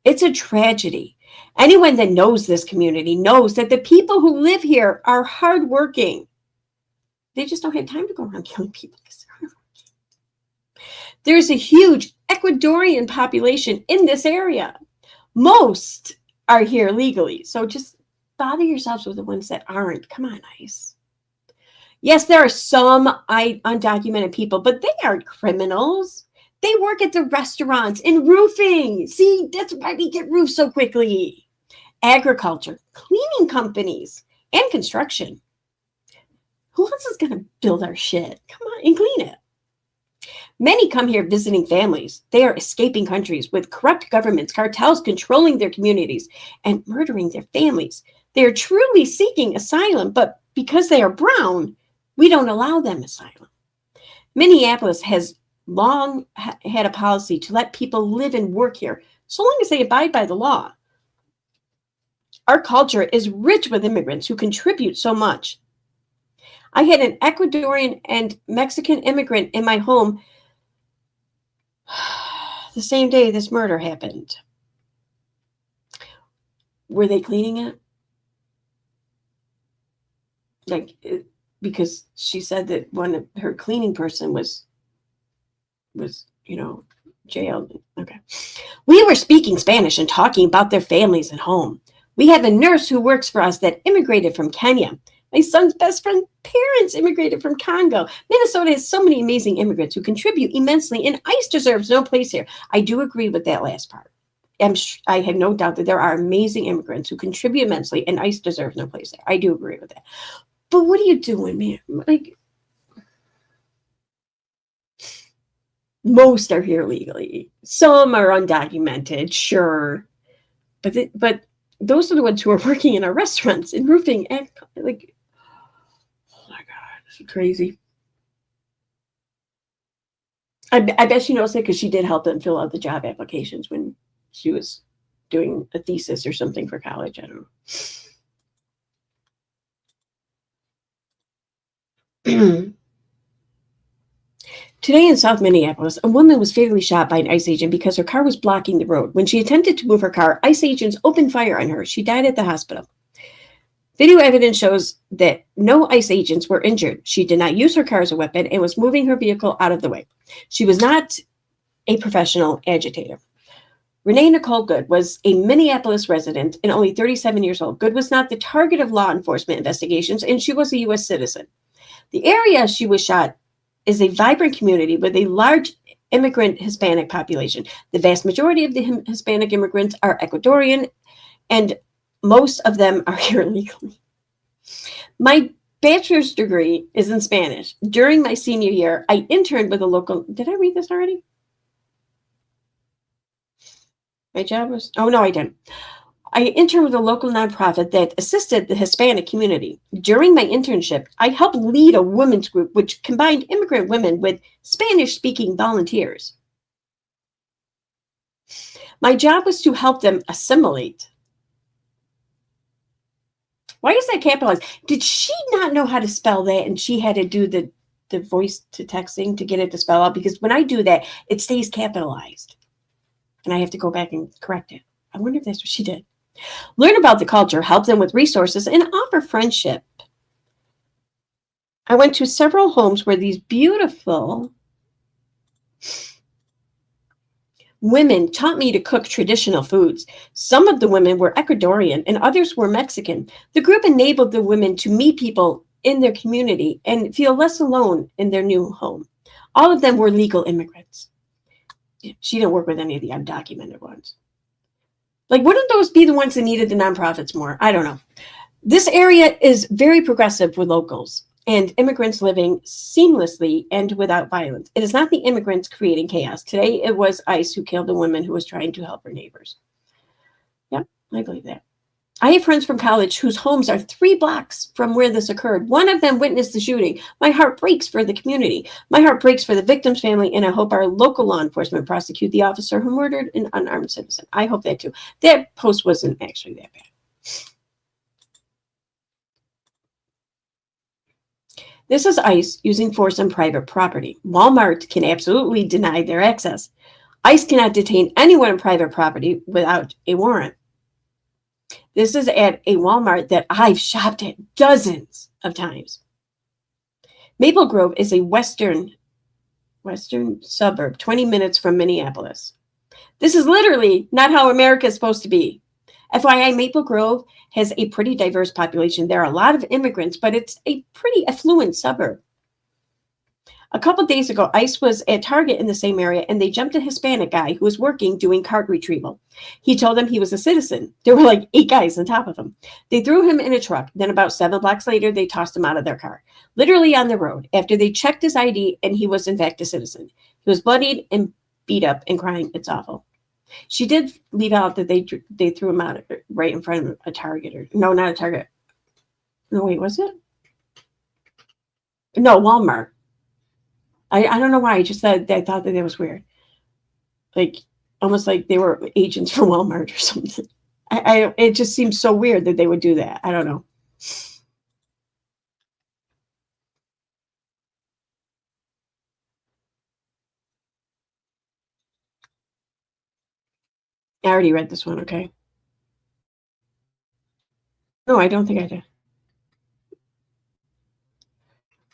It's a tragedy. Anyone that knows this community knows that the people who live here are hardworking. They just don't have time to go around killing people because they're hardworking. There's a huge Ecuadorian population in this area. Most are here legally, so just bother yourselves with the ones that aren't. Come on, ICE. Yes, there are some undocumented people, but they aren't criminals. They work at the restaurants in roofing. See, that's why we get roofs so quickly. Agriculture, cleaning companies, and construction. Who else is going to build our shit? Come on and clean it. Many come here visiting families. They are escaping countries with corrupt governments, cartels controlling their communities and murdering their families. They are truly seeking asylum, but because they are brown, we don't allow them asylum. Minneapolis has long had a policy to let people live and work here, so long as they abide by the law. Our culture is rich with immigrants who contribute so much. I had an Ecuadorian and Mexican immigrant in my home the same day this murder happened. Were they cleaning it? Because she said that one of her cleaning person was jailed. Okay. We were speaking Spanish and talking about their families at home. We have a nurse who works for us that immigrated from Kenya. My son's best friend's parents immigrated from Congo. Minnesota has so many amazing immigrants who contribute immensely, and ICE deserves no place here. I do agree with that last part. I have no doubt that there are amazing immigrants who contribute immensely, and ICE deserves no place there. I do agree with that. But what are you doing, man? Like, most are here legally. Some are undocumented, sure. But those are the ones who are working in our restaurants and roofing and like, oh my God, this is crazy. I bet she knows it because she did help them fill out the job applications when she was doing a thesis or something for college. I don't know. Today in South Minneapolis, a woman was fatally shot by an ICE agent because her car was blocking the road. When she attempted to move her car, ICE agents opened fire on her. She died at the hospital. Video evidence shows that no ICE agents were injured. She did not use her car as a weapon and was moving her vehicle out of the way. She was not a professional agitator. Renee Nicole Good was a Minneapolis resident and only 37 years old. Good was not the target of law enforcement investigations, and she was a U.S. citizen. The area she was shot is a vibrant community with a large immigrant Hispanic population. The vast majority of the Hispanic immigrants are Ecuadorian, and most of them are here illegally. My bachelor's degree is in Spanish. During my senior year, I interned with a local... Did I read this already? My job was... Oh, no, I didn't. I interned with a local nonprofit that assisted the Hispanic community. During my internship, I helped lead a women's group which combined immigrant women with Spanish-speaking volunteers. My job was to help them assimilate. Why is that capitalized? Did she not know how to spell that and she had to do the voice to texting to get it to spell out? Because when I do that, it stays capitalized. And I have to go back and correct it. I wonder if that's what she did. Learn about the culture, help them with resources, and offer friendship. I went to several homes where these beautiful women taught me to cook traditional foods. Some of the women were Ecuadorian and others were Mexican. The group enabled the women to meet people in their community and feel less alone in their new home. All of them were legal immigrants. She didn't work with any of the undocumented ones. Like, wouldn't those be the ones that needed the nonprofits more? I don't know. This area is very progressive with locals and immigrants living seamlessly and without violence. It is not the immigrants creating chaos. Today, it was ICE who killed a woman who was trying to help her neighbors. Yep, I believe that. I have friends from college whose homes are 3 blocks from where this occurred. One of them witnessed the shooting. My heart breaks for the community. My heart breaks for the victim's family, and I hope our local law enforcement prosecute the officer who murdered an unarmed citizen. I hope that too. That post wasn't actually that bad. This is ICE using force on private property. Walmart can absolutely deny their access. ICE cannot detain anyone on private property without a warrant. This is at a Walmart that I've shopped at dozens of times. Maple Grove is a western suburb, 20 minutes from Minneapolis. This is literally not how America is supposed to be. FYI, Maple Grove has a pretty diverse population. There are a lot of immigrants, but it's a pretty affluent suburb. A couple days ago, ICE was at Target in the same area, and they jumped a Hispanic guy who was working doing cart retrieval. He told them he was a citizen. There were like 8 guys on top of him. They threw him in a truck. Then about 7 blocks later, they tossed him out of their car, literally on the road, after they checked his ID, and he was in fact a citizen. He was bloodied and beat up and crying. It's awful. She did leave out that they threw him out right in front of a Target. Or no, not a Target. No, wait, was it? No, Walmart. I don't know why. I just thought I thought that was weird. Like, almost like they were agents for Walmart or something. It just seems so weird that they would do that. I don't know. I already read this one, okay? No, I don't think I did.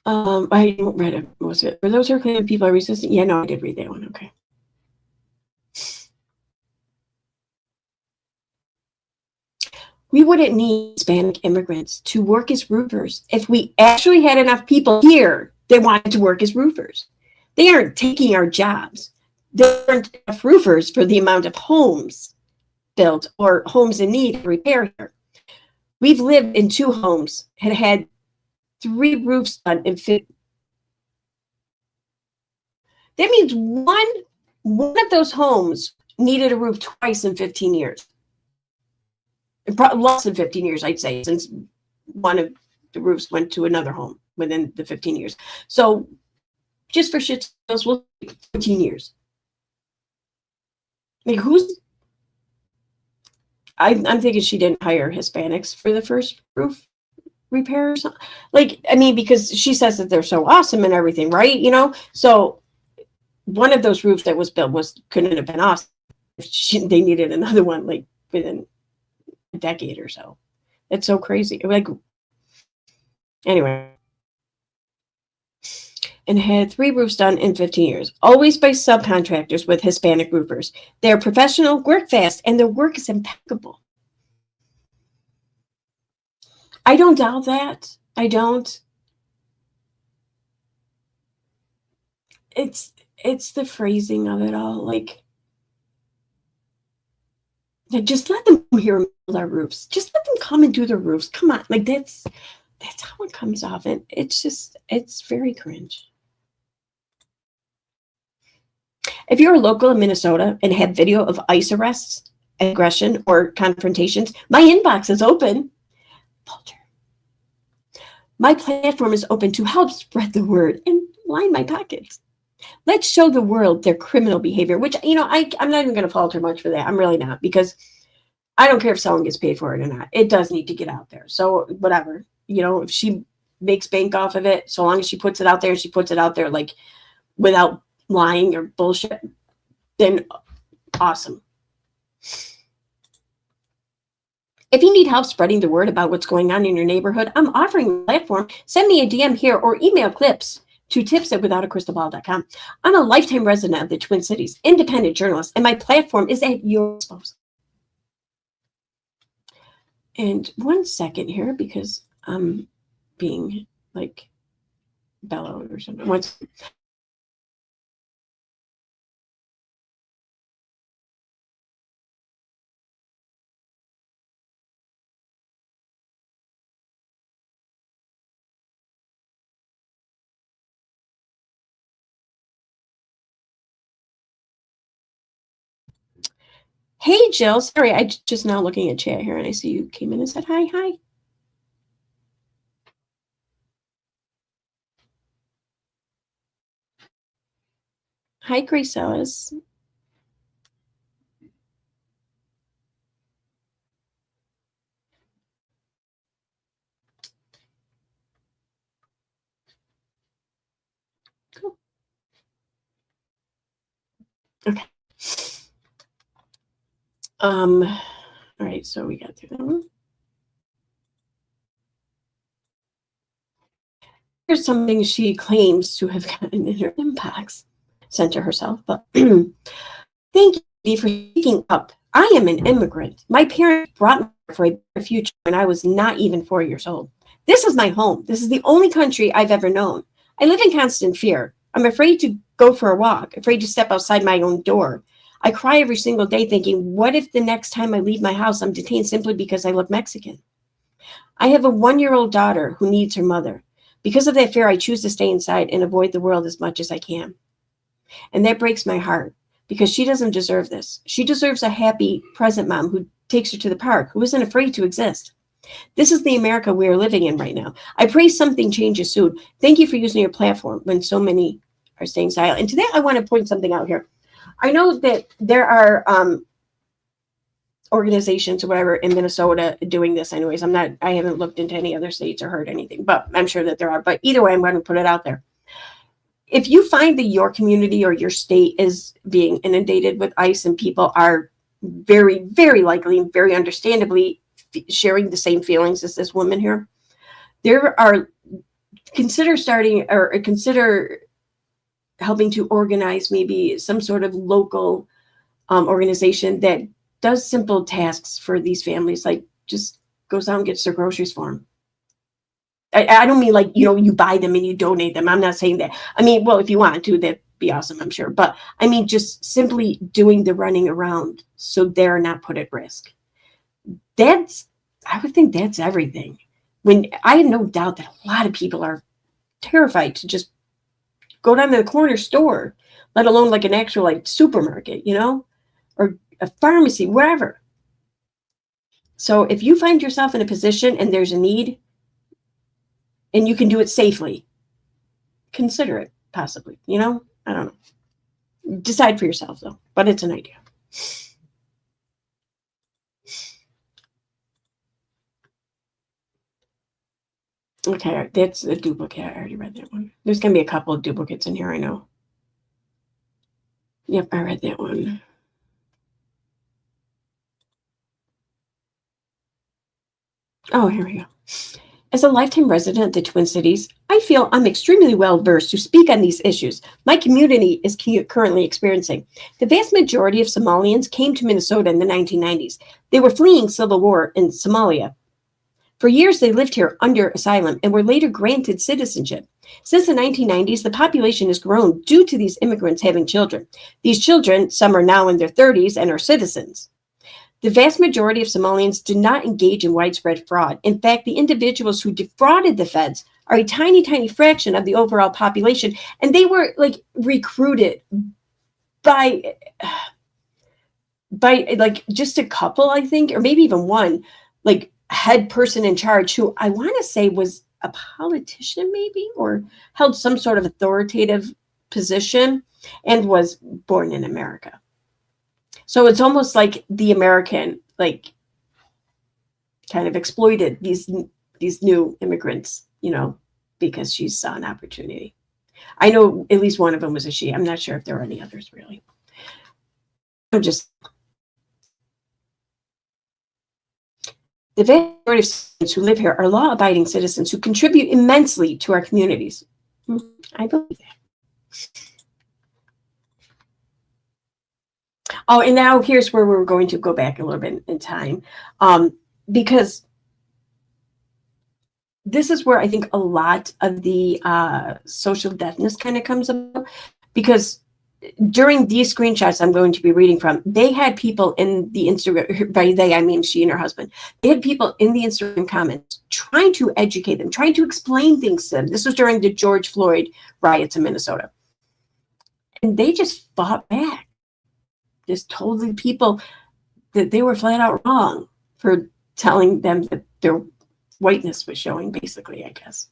I read it. Was it? Were those her claiming people are resistant? Yeah, no, I did read that one. Okay. We wouldn't need Hispanic immigrants to work as roofers if we actually had enough people here that wanted to work as roofers. They aren't taking our jobs. There aren't enough roofers for the amount of homes built or homes in need of repair here. We've lived in 2 homes, had 3 roofs done in 50. That means one of those homes needed a roof twice in 15 years. Less than 15 years, I'd say, since one of the roofs went to another home within the 15 years. So just for shit, we'll 15 years. Like, I'm thinking she didn't hire Hispanics for the first roof repairs. Like, I mean, because she says that they're so awesome and everything, right? You know, so one of those roofs that was built couldn't have been awesome if they needed another one like within a decade or so. It's so crazy. Like, anyway. And had 3 roofs done in 15 years, always by subcontractors with Hispanic roofers. They're professional, work fast, and their work is impeccable. I don't doubt that. I don't. It's the phrasing of it all. Like, just let them here and build our roofs. Just let them come and do the roofs. Come on. Like, that's how it comes off. And it's very cringe. If you're a local in Minnesota and have video of ICE arrests, aggression, or confrontations, my inbox is open. Vulture. My platform is open to help spread the word and line my pockets. Let's show the world their criminal behavior, which, you know, I'm not even going to falter much for that. I'm really not, because I don't care if someone gets paid for it or not. It does need to get out there. So whatever, you know, if she makes bank off of it, so long as she puts it out there, like, without lying or bullshit, then awesome. If you need help spreading the word about what's going on in your neighborhood, I'm offering a platform. Send me a DM here or email clips to tips@withoutacrystalball.com. I'm a lifetime resident of the Twin Cities, independent journalist, and my platform is at your disposal. And one second here, because I'm being like bellowed or something. Hey, Jill. Sorry, I just now looking at chat here and I see you came in and said hi. Hi. Hi, Grace Ellis. Cool. Okay. All right, so we got through that one. Here's something she claims to have gotten in her inbox, sent to herself, but thank you for speaking up. I am an immigrant. My parents brought me for a better future when I was not even 4 years old. This is my home. This is the only country I've ever known. I live in constant fear. I'm afraid to go for a walk, afraid to step outside my own door. I cry every single day thinking, what if the next time I leave my house, I'm detained simply because I look Mexican? I have a 1-year-old daughter who needs her mother. Because of that fear, I choose to stay inside and avoid the world as much as I can. And that breaks my heart because she doesn't deserve this. She deserves a happy, present mom who takes her to the park, who isn't afraid to exist. This is the America we are living in right now. I pray something changes soon. Thank you for using your platform when so many are staying silent. And to that, I want to point something out here. I know that there are organizations or whatever in Minnesota doing this anyways. I haven't looked into any other states or heard anything, but I'm sure that there are. But either way, I'm going to put it out there. If you find that your community or your state is being inundated with ICE and people are very, very likely and very understandably sharing the same feelings as this woman here, consider starting or consider helping to organize maybe some sort of local organization that does simple tasks for these families, like just goes out and gets their groceries for them. I don't mean like, you buy them and you donate them. I'm not saying that. I mean, well, if you want to, that'd be awesome, I'm sure. But I mean, just simply doing the running around so they're not put at risk. I would think that's everything. When I have no doubt that a lot of people are terrified to just go down to the corner store, let alone like an actual like supermarket, or a pharmacy, wherever. So if you find yourself in a position and there's a need and you can do it safely, consider it possibly, I don't know. Decide for yourself though, but it's an idea. Okay, that's a duplicate. I already read that one. There's going to be a couple of duplicates in here, I know. Yep, I read that one. Oh, here we go. As a lifetime resident of the Twin Cities, I feel I'm extremely well versed to speak on these issues my community is currently experiencing. The vast majority of Somalians came to Minnesota in the 1990s. They were fleeing civil war in Somalia. For years, they lived here under asylum and were later granted citizenship. Since the 1990s, the population has grown due to these immigrants having children. These children, some are now in their 30s and are citizens. The vast majority of Somalians did not engage in widespread fraud. In fact, the individuals who defrauded the feds are a tiny, tiny fraction of the overall population, and they were like recruited by like just a couple, I think, or maybe even one, like head person in charge who I want to say was a politician maybe, or held some sort of authoritative position and was born in America. So it's almost like the American, like, kind of exploited these new immigrants, because she saw an opportunity. I know at least one of them was a she. I'm not sure if there are any others, really. The vast majority of citizens who live here are law-abiding citizens who contribute immensely to our communities. I believe that. Oh, and now here's where we're going to go back a little bit in time, because this is where I think a lot of the social deafness kind of comes about, because during these screenshots I'm going to be reading from, they had people in the Instagram, by they, I mean she and her husband, they had people in the Instagram comments trying to educate them, trying to explain things to them. This was during the George Floyd riots in Minnesota. And they just fought back. Just told the people that they were flat out wrong for telling them that their whiteness was showing, basically, I guess.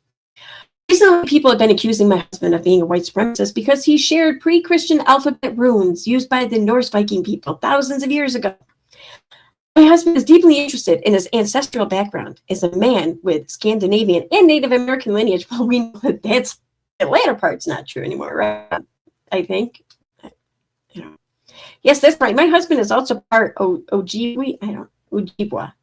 Recently, people have been accusing my husband of being a white supremacist because he shared pre-Christian alphabet runes used by the Norse Viking people thousands of years ago. My husband is deeply interested in his ancestral background as a man with Scandinavian and Native American lineage. Well, we know that the latter part's not true anymore, right? I think. Yes, that's right. My husband is also part Ojibwe, Ojibwa,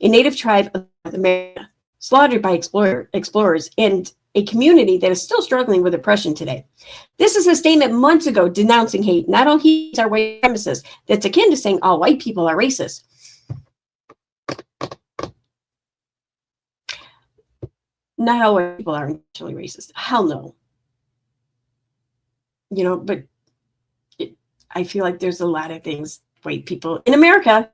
a native tribe of North America, slaughtered by explorers, and a community that is still struggling with oppression today. This is a statement months ago denouncing hate. Not all he's our white supremacists. That's akin to saying all white people are racist. Not all white people are intentionally racist. Hell no. But I feel like there's a lot of things white people in America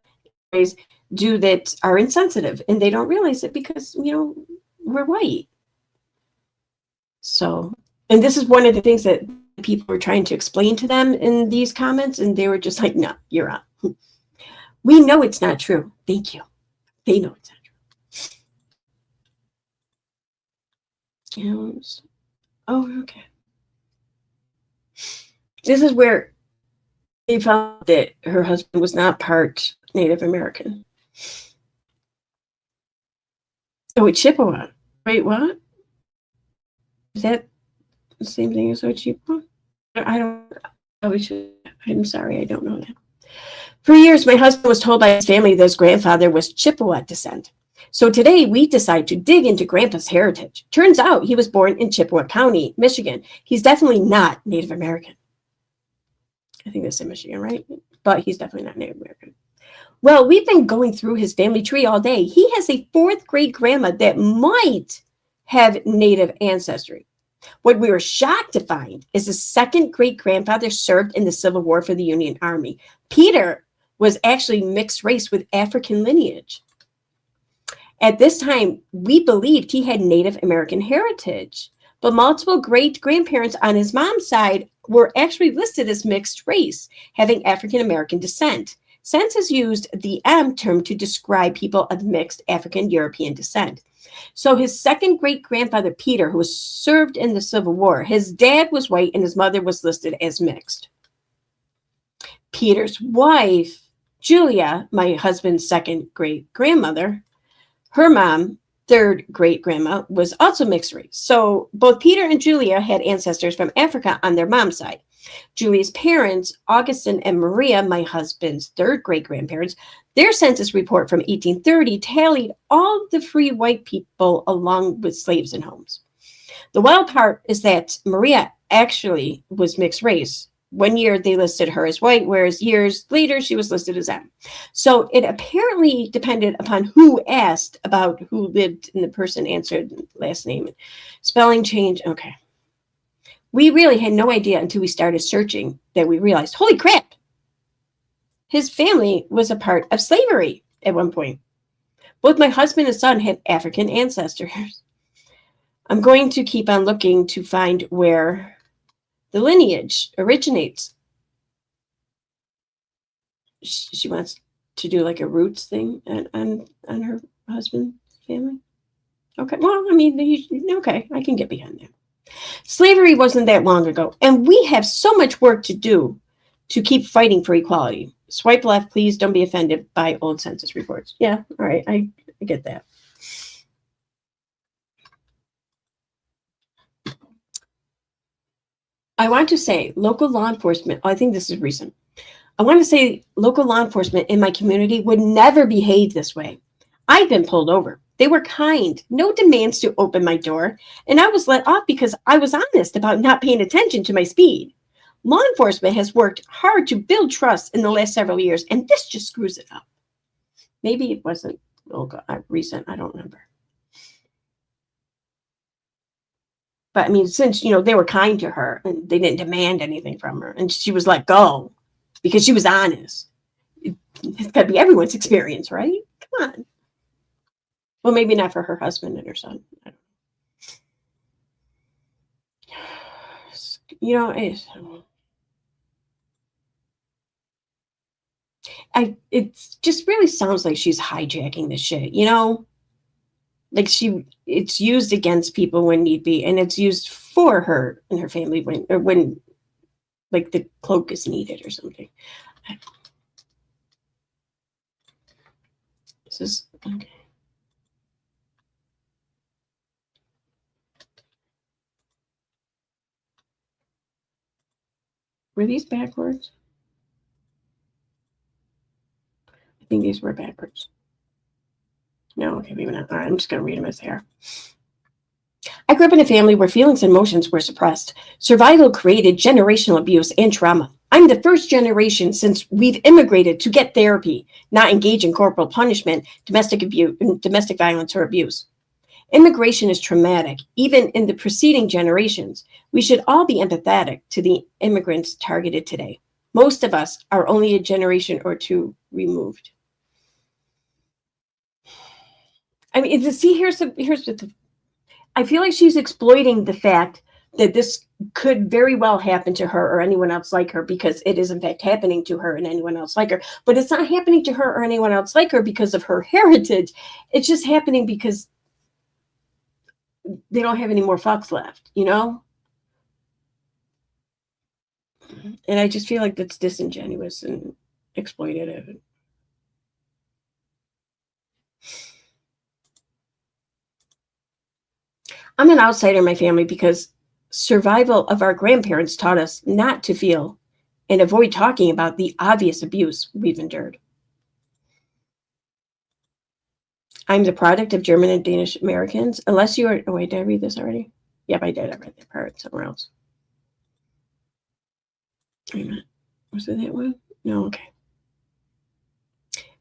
do that are insensitive, and they don't realize it because, we're white. So, and this is one of the things that people were trying to explain to them in these comments, and they were just like, no, you're up. We know it's not true. Thank you. They know it's not true. Oh, okay. This is where they found that her husband was not part Native American. Oh, it's Chippewa. Wait, what? Is that the same thing as Ojibwa? I'm sorry, I don't know that. For years, my husband was told by his family that his grandfather was Chippewa descent. So today, we decide to dig into Grandpa's heritage. Turns out he was born in Chippewa County, Michigan. He's definitely not Native American. I think that's in Michigan, right? But he's definitely not Native American. Well, we've been going through his family tree all day. He has a 4th great grandma that might have Native ancestry. What we were shocked to find is his second great-grandfather served in the Civil War for the Union Army. Peter was actually mixed race with African lineage. At this time, we believed he had Native American heritage, but multiple great-grandparents on his mom's side were actually listed as mixed race, having African American descent. Census used the M term to describe people of mixed African European descent. So his second great-grandfather, Peter, who was served in the Civil War, his dad was white and his mother was listed as mixed. Peter's wife, Julia, my husband's second great-grandmother, her mom, third great-grandma, was also mixed race. So both Peter and Julia had ancestors from Africa on their mom's side. Julia's parents, Augustine and Maria, my husband's third great-grandparents, their census report from 1830 tallied all the free white people along with slaves in homes. The wild part is that Maria actually was mixed race. One year they listed her as white, whereas years later she was listed as M. So it apparently depended upon who asked about who lived, and the person answered last name. Spelling change, okay. We really had no idea until we started searching that we realized, holy crap, his family was a part of slavery at one point. Both my husband and son had African ancestors. I'm going to keep on looking to find where the lineage originates. She wants to do like a roots thing on her husband's family. Okay, well, I mean, okay, I can get behind that. Slavery wasn't that long ago, and we have so much work to do to keep fighting for equality. Swipe left, please. Don't be offended by old census reports. Yeah, all right, I get that. I want to say local law enforcement, I think this is recent. I want to say local law enforcement in my community would never behave this way. I've been pulled over. They were kind, no demands to open my door, and I was let off because I was honest about not paying attention to my speed. Law enforcement has worked hard to build trust in the last several years, and this just screws it up. Maybe it wasn't recent, I don't remember. But I mean, since, they were kind to her and they didn't demand anything from her and she was let go because she was honest. It's got to be everyone's experience, right? Come on. Well, maybe not for her husband and her son. I don't know. It just really sounds like she's hijacking the shit, Like it's used against people when need be, and it's used for her and her family when like the cloak is needed or something. This is okay. Were these backwards? I think these were backwards. No, okay, maybe not. All right, I'm just going to read them as they are. I grew up in a family where feelings and emotions were suppressed. Survival created generational abuse and trauma. I'm the first generation since we've immigrated to get therapy, not engage in corporal punishment, domestic abuse, domestic violence, or abuse. Immigration is traumatic, even in the preceding generations. We should all be empathetic to the immigrants targeted today. Most of us are only a generation or two removed. I mean, here's the. I feel like she's exploiting the fact that this could very well happen to her or anyone else like her because it is in fact happening to her and anyone else like her. But it's not happening to her or anyone else like her because of her heritage. It's just happening because they don't have any more fucks left, And I just feel like that's disingenuous and exploitative. I'm an outsider in my family because survival of our grandparents taught us not to feel and avoid talking about the obvious abuse we've endured. I'm the product of German and Danish Americans. Unless you are, wait, did I read this already? Yep, I did. I read that part somewhere else. Wait a minute. Was it that one? No, okay.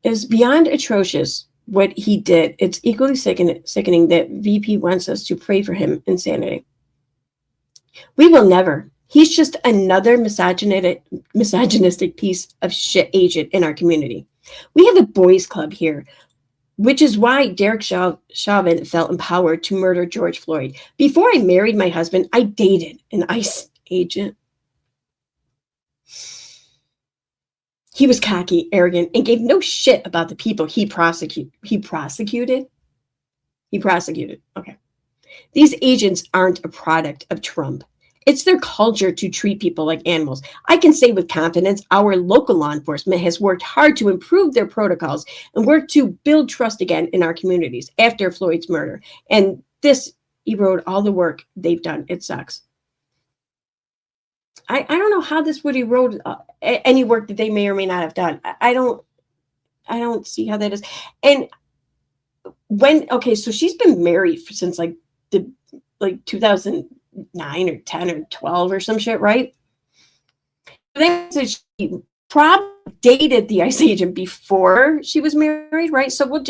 It is beyond atrocious what he did. It's equally sickening that VP wants us to pray for him insanity. We will never. He's just another misogynistic piece of shit agent in our community. We have a boys' club here, which is why Derek Chauvin felt empowered to murder George Floyd. Before I married my husband, I dated an ICE agent. He was cocky, arrogant, and gave no shit about the people he prosecuted. Okay. These agents aren't a product of Trump. It's their culture to treat people like animals. I can say with confidence, our local law enforcement has worked hard to improve their protocols and work to build trust again in our communities after Floyd's murder. And this erode all the work they've done. It sucks. I don't know how this would erode any work that they may or may not have done. I don't see how that is. And so she's been married since like 2009 or 10 or 12 or some shit, right? Then she probably dated the ICE agent before she was married, right? So we'll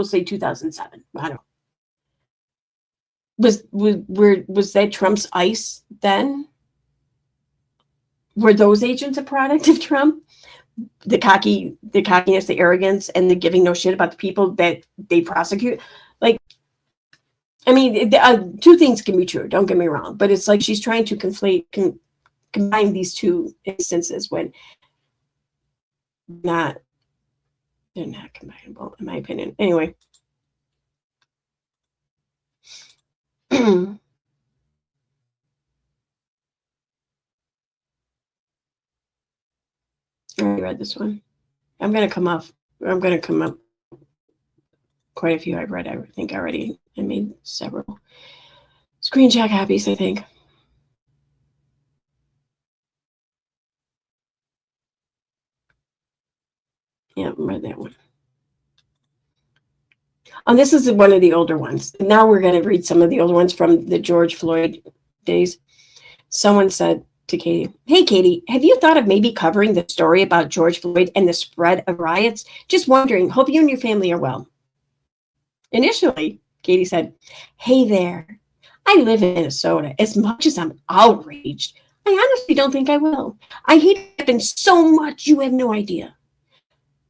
say 2007. I don't know. Was that Trump's ICE then? Were those agents a product of Trump? The cockiness, the arrogance, and the giving no shit about the people that they prosecute? Like, I mean, two things can be true, don't get me wrong, but it's like she's trying to combine these two instances when they're not combinable, in my opinion. Anyway. I already read this one. I'm going to come up quite a few I've read, I think already. I made several screenshot copies, I think. Yeah, I read that one. This is one of the older ones. Now we're going to read some of the older ones from the George Floyd days. Someone said to Katie, "Hey, Katie, have you thought of maybe covering the story about George Floyd and the spread of riots? Just wondering, hope you and your family are well." Initially, Katie said, "Hey there, I live in Minnesota. As much as I'm outraged, I honestly don't think I will. I hate it happened so much you have no idea.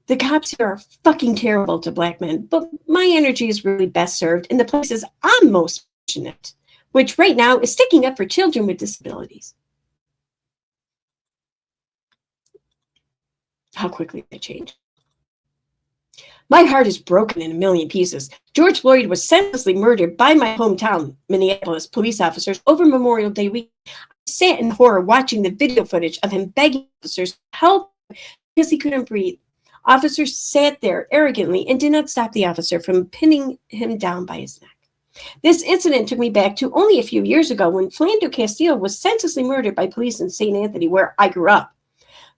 The cops here are fucking terrible to Black men, but my energy is really best served in the places I'm most passionate, which right now is sticking up for children with disabilities." How quickly they change. "My heart is broken in a million pieces. George Floyd was senselessly murdered by my hometown, Minneapolis, police officers over Memorial Day week. I sat in horror watching the video footage of him begging officers to help because he couldn't breathe. Officers sat there arrogantly and did not stop the officer from pinning him down by his neck. This incident took me back to only a few years ago when Philando Castile was senselessly murdered by police in St. Anthony, where I grew up,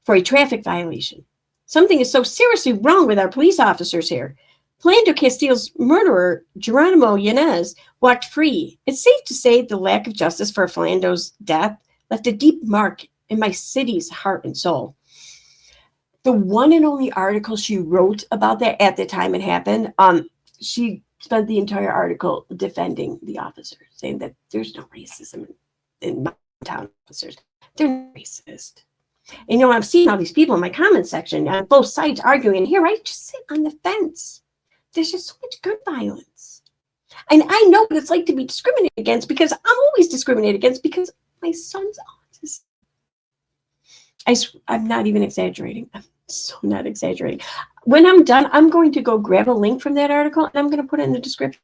for a traffic violation. Something is so seriously wrong with our police officers here. Philando Castile's murderer, Geronimo Yanez, walked free. It's safe to say the lack of justice for Philando's death left a deep mark in my city's heart and soul." The one and only article she wrote about that at the time it happened, she spent the entire article defending the officer, saying that there's no racism in my town officers. They're not racist. And I'm seeing all these people in my comment section on both sides arguing, and here I just sit on the fence. There's just so much gun violence. And I know what it's like to be discriminated against, because I'm always discriminated against because my son's autistic. I'm not even exaggerating. I'm so not exaggerating. When I'm done, I'm going to go grab a link from that article and I'm going to put it in the description.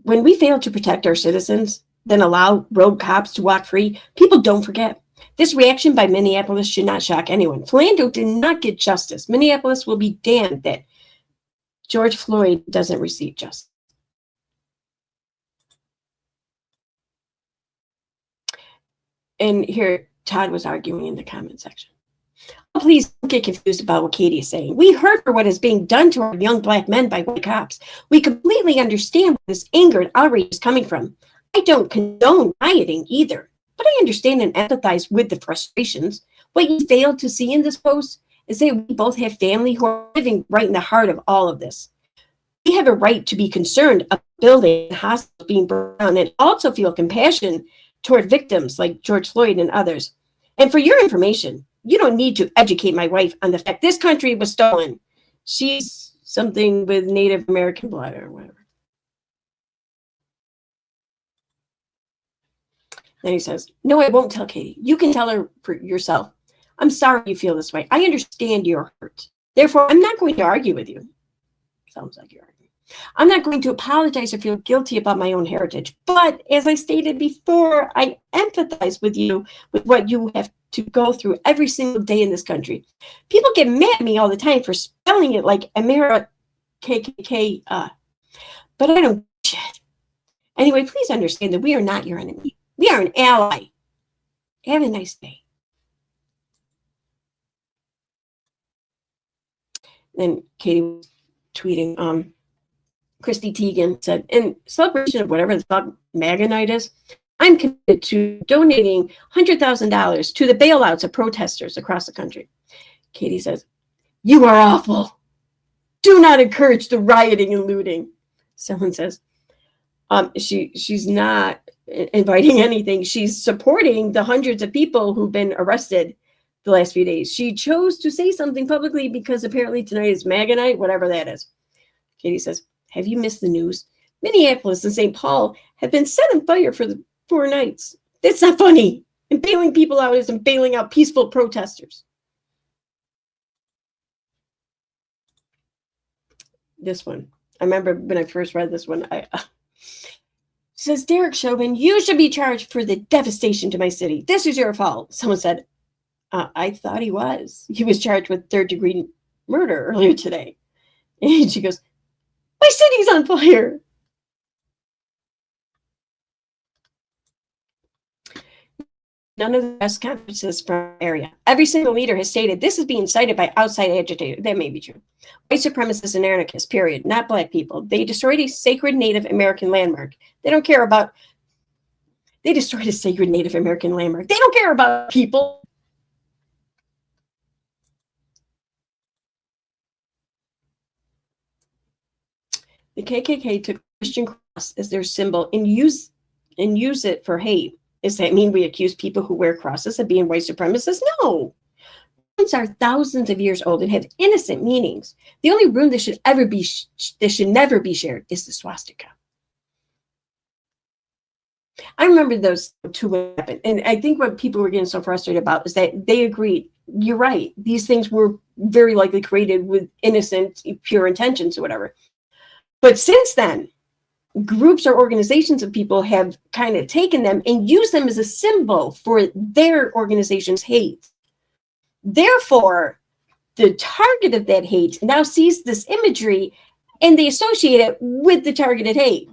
When we fail to protect our citizens, then allow rogue cops to walk free, people don't forget. This reaction by Minneapolis should not shock anyone. Philando did not get justice. Minneapolis will be damned that George Floyd doesn't receive justice. And here, Todd was arguing in the comment section. Oh, please don't get confused about what Katie is saying. We heard for what is being done to our young Black men by white cops. We completely understand where this anger and outrage is coming from. I don't condone rioting either, but I understand and empathize with the frustrations. What you failed to see in this post is that we both have family who are living right in the heart of all of this. We have a right to be concerned about buildings, hospitals being burned down, and also feel compassion toward victims like George Floyd and others. And for your information, you don't need to educate my wife on the fact this country was stolen. She's something with Native American blood or whatever. Then he says, no, I won't tell Katie. You can tell her for yourself. I'm sorry you feel this way. I understand you're hurt. Therefore, I'm not going to argue with you. Sounds like you're arguing. I'm not going to apologize or feel guilty about my own heritage. But as I stated before, I empathize with you with what you have to go through every single day in this country. People get mad at me all the time for spelling it like America, KKK, but I don't shit. Anyway, please understand that we are not your enemy. We are an ally. Have a nice day. Then Katie was tweeting, Christy Teigen said, in celebration of whatever the fuck MAGA night is, I'm committed to donating $100,000 to the bailouts of protesters across the country. Katie says, you are awful. Do not encourage the rioting and looting. Someone says, she's not inviting anything. She's supporting the hundreds of people who've been arrested the last few days. She chose to say something publicly because apparently tonight is MAGA night, whatever that is. Katie says, have you missed the news? Minneapolis and St. Paul have been set on fire for the 4 nights. That's not funny. And bailing people out isn't bailing out peaceful protesters. This one. I remember when I first read this one, says, Derek Chauvin, you should be charged for the devastation to my city. This is your fault. Someone said, I thought he was. He was charged with 3rd-degree murder earlier today. And she goes, my city's on fire. None of the press conferences from the area. Every single leader has stated this is being cited by outside agitators. That may be true. White supremacists and anarchists, period. Not black people. They destroyed a sacred Native American landmark. They don't care about... They destroyed a sacred Native American landmark. They don't care about people. The KKK took Christian cross as their symbol and use it for hate. Does that mean we accuse people who wear crosses of being white supremacists? No. Runes are thousands of years old and have innocent meanings. The only rune that should never be shared is the swastika. I remember those two happened, and I think what people were getting so frustrated about is that they agreed. You're right. These things were very likely created with innocent, pure intentions or whatever. But since then, groups or organizations of people have kind of taken them and used them as a symbol for their organization's hate. Therefore, the target of that hate now sees this imagery and they associate it with the targeted hate.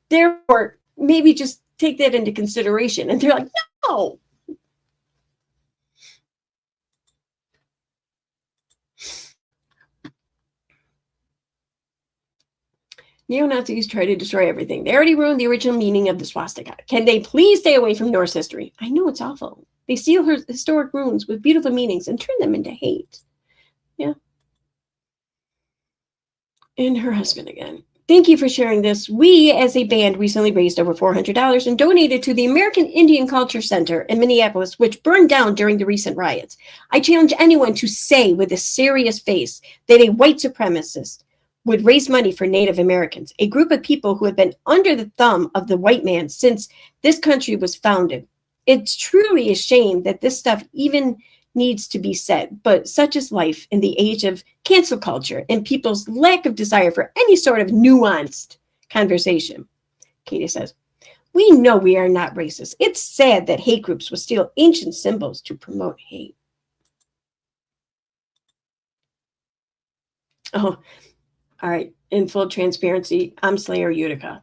Therefore, maybe just take that into consideration. And they're like, no. Neo-Nazis try to destroy everything. They already ruined the original meaning of the swastika. Can they please stay away from Norse history? I know it's awful. They steal her historic runes with beautiful meanings and turn them into hate. Yeah. And her husband again. Thank you for sharing this. We, as a band, recently raised over $400 and donated to the American Indian Culture Center in Minneapolis, which burned down during the recent riots. I challenge anyone to say with a serious face that a white supremacist would raise money for Native Americans, a group of people who have been under the thumb of the white man since this country was founded. It's truly a shame that this stuff even needs to be said, but such is life in the age of cancel culture and people's lack of desire for any sort of nuanced conversation. Katie says, we know we are not racist. It's sad that hate groups will steal ancient symbols to promote hate. Oh, all right. In full transparency, I'm Slayer Utica.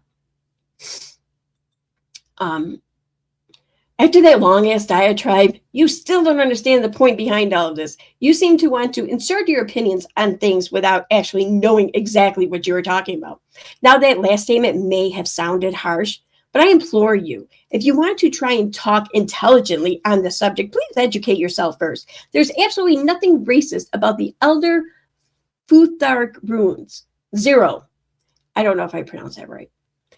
After that long-ass diatribe, you still don't understand the point behind all of this. You seem to want to insert your opinions on things without actually knowing exactly what you were talking about. Now, that last statement may have sounded harsh, but I implore you, if you want to try and talk intelligently on the subject, please educate yourself first. There's absolutely nothing racist about the Elder Futhark runes. Zero. I don't know if I pronounced that right.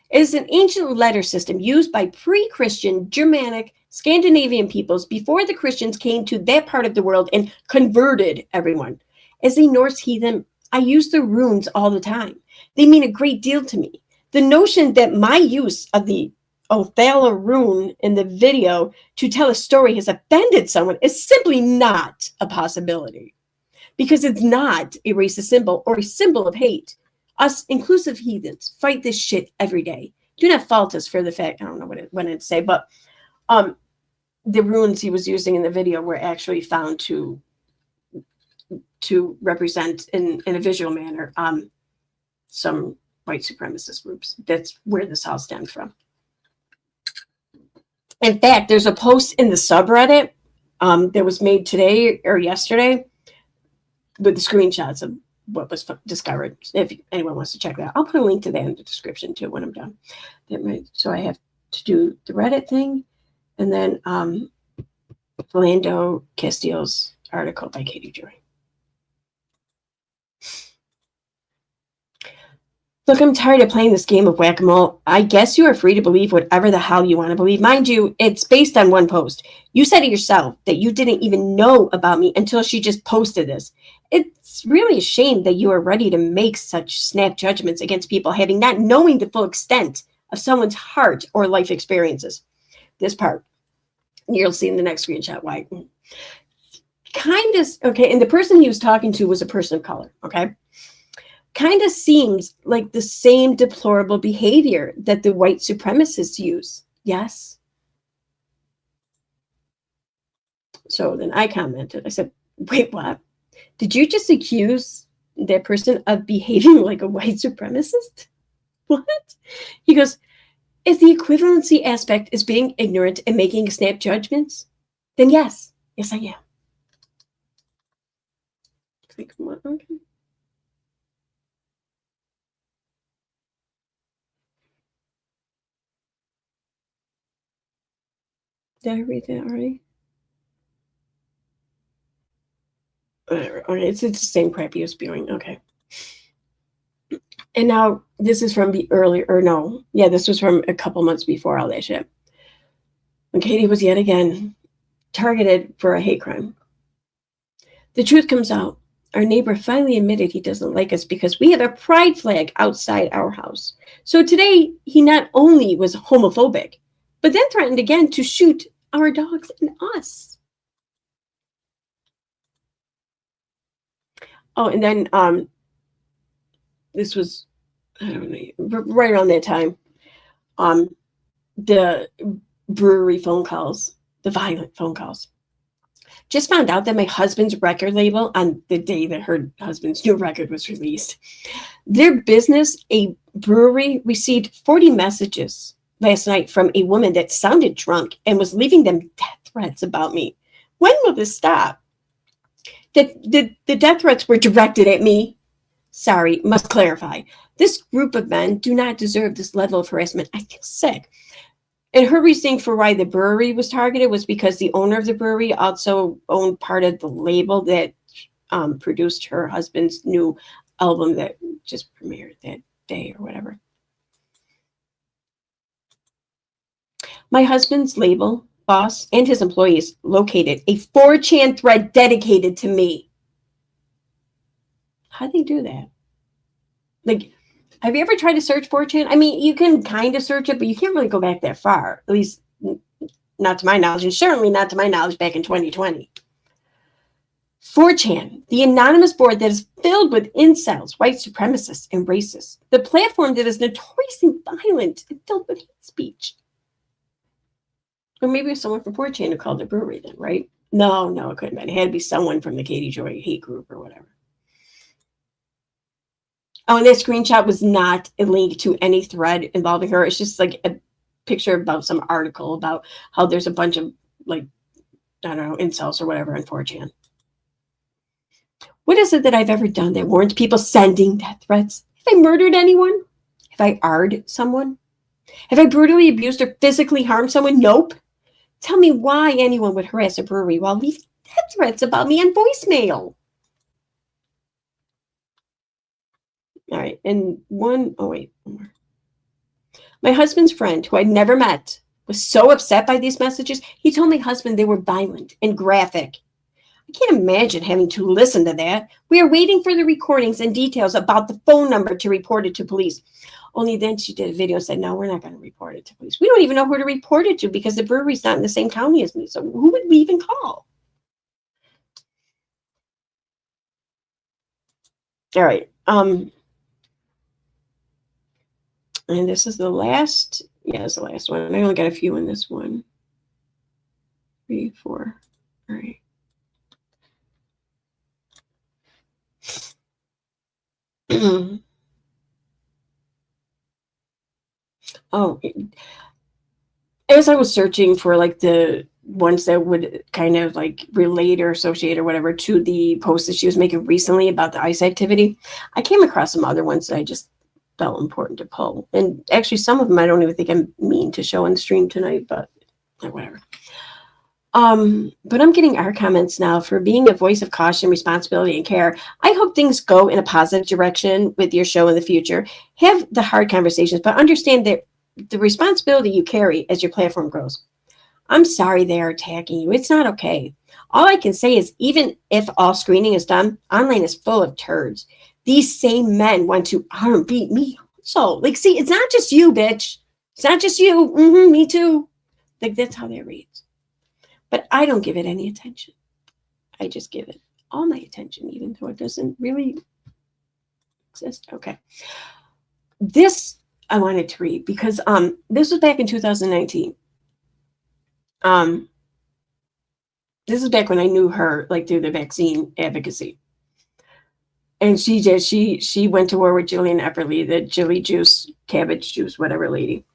It is an ancient letter system used by pre-Christian Germanic Scandinavian peoples before the Christians came to that part of the world and converted everyone. As a Norse heathen, I use the runes all the time. They mean a great deal to me. The notion that my use of the Othala rune in the video to tell a story has offended someone is simply not a possibility, because it's not a racist symbol or a symbol of hate. Us inclusive heathens fight this shit every day. Do not fault us for the fact, I don't know what it say, but the runes he was using in the video were actually found to represent in a visual manner some white supremacist groups. That's where this all stemmed from. In fact, there's a post in the subreddit that was made today or yesterday with the screenshots of what was discovered. If anyone wants to check that out, I'll put a link to that in the description too when I'm done. So I have to do the Reddit thing, and then Philando Castile's article by Katie Joy. Look, I'm tired of playing this game of whack-a-mole. I guess you are free to believe whatever the hell you want to believe. Mind you, it's based on one post. You said it yourself that you didn't even know about me until she just posted this. It's really a shame that you are ready to make such snap judgments against people having not knowing the full extent of someone's heart or life experiences. This part, you'll see in the next screenshot why. Kind of, okay, and the person he was talking to was a person of color, okay? Kind of seems like the same deplorable behavior that the white supremacists use. Yes. So then I commented. I said, wait, what? Did you just accuse that person of behaving like a white supremacist? What? He goes, if the equivalency aspect is being ignorant and making snap judgments, then yes. Yes, I am. Like, what? Okay. Did I read that already? Whatever. Okay, it's the same crap he was spewing. Okay. And now this is from the earlier, or no, yeah, this was from a couple months before all that shit. When Katie was yet again targeted for a hate crime. The truth comes out. Our neighbor finally admitted he doesn't like us because we have a pride flag outside our house. So today, he not only was homophobic, but then threatened again to shoot our dogs and us. Oh, and then this was, I don't know, right around that time, the brewery phone calls, the violent phone calls. Just found out that my husband's record label, on the day that her husband's new record was released, their business, a brewery, received 40 messages last night from a woman that sounded drunk and was leaving them death threats about me. When will this stop? The death threats were directed at me. Sorry, must clarify. This group of men do not deserve this level of harassment. I feel sick. And her reasoning for why the brewery was targeted was because the owner of the brewery also owned part of the label that produced her husband's new album that just premiered that day or whatever. My husband's label, boss, and his employees located a 4chan thread dedicated to me. How'd they do that? Like, have you ever tried to search 4chan? I mean, you can kind of search it, but you can't really go back that far, at least not to my knowledge, and certainly not to my knowledge back in 2020. 4chan, the anonymous board that is filled with incels, white supremacists, and racists. The platform that is notoriously violent and filled with hate speech. Or maybe it was someone from 4chan who called the brewery then, right? No, it couldn't have been. It had to be someone from the Katie Joy hate group or whatever. Oh, and that screenshot was not a link to any thread involving her. It's just like a picture about some article about how there's a bunch of, like, I don't know, incels or whatever on 4chan. What is it that I've ever done that warrants people sending death threats? Have I murdered anyone? Have I AR'd someone? Have I brutally abused or physically harmed someone? Nope. Tell me why anyone would harass a brewery while leaving death threats about me on voicemail. All right. And one, oh, wait. One more. My husband's friend, who I'd never met, was so upset by these messages. He told my husband they were violent and graphic. I can't imagine having to listen to that. We are waiting for the recordings and details about the phone number to report it to police. Only then she did a video and said, no, we're not going to report it to police. We don't even know who to report it to because the brewery's not in the same county as me. So who would we even call? All right. And this is the last. Yeah, it's the last one. I only got a few in this one. 3, 4. All right. Oh, as I was searching for like the ones that would kind of like relate or associate or whatever to the post that she was making recently about the ice activity, I came across some other ones that I just felt important to pull. And actually, some of them I don't even think I mean to show on the stream tonight, but whatever. But I'm getting our comments now for being a voice of caution, responsibility, and care. I hope things go in a positive direction with your show in the future. Have the hard conversations, but understand that the responsibility you carry as your platform grows. I'm sorry they are attacking you. It's not okay. All I can say is even if all screening is done, online is full of turds. These same men want to harm and beat me. So, like, see, it's not just you, bitch. It's not just you. Me too. Like, that's how that reads. But I don't give it any attention. I just give it all my attention, even though it doesn't really exist. Okay. This I wanted to read because this was back in 2019. This is back when I knew her, like through the vaccine advocacy. And she went to war with Jillian Epperly, the chili juice, cabbage juice, whatever lady.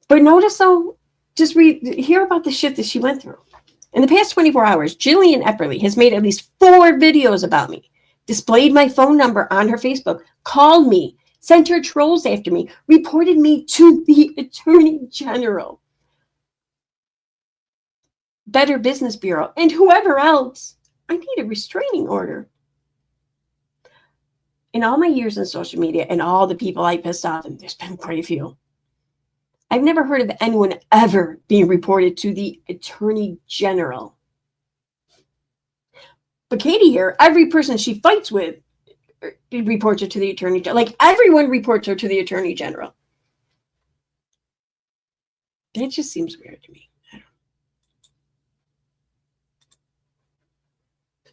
But notice though, just hear about the shit that she went through. In the past 24 hours, Jillian Epperly has made at least 4 videos about me, displayed my phone number on her Facebook, called me, sent her trolls after me, reported me to the Attorney General, Better Business Bureau, and whoever else. I need a restraining order. In all my years in social media and all the people I pissed off, and there's been quite a few, I've never heard of anyone ever being reported to the Attorney General. But Katie here, every person she fights with reports her to the Attorney General. Like everyone reports her to the Attorney General. It just seems weird to me. I don't know.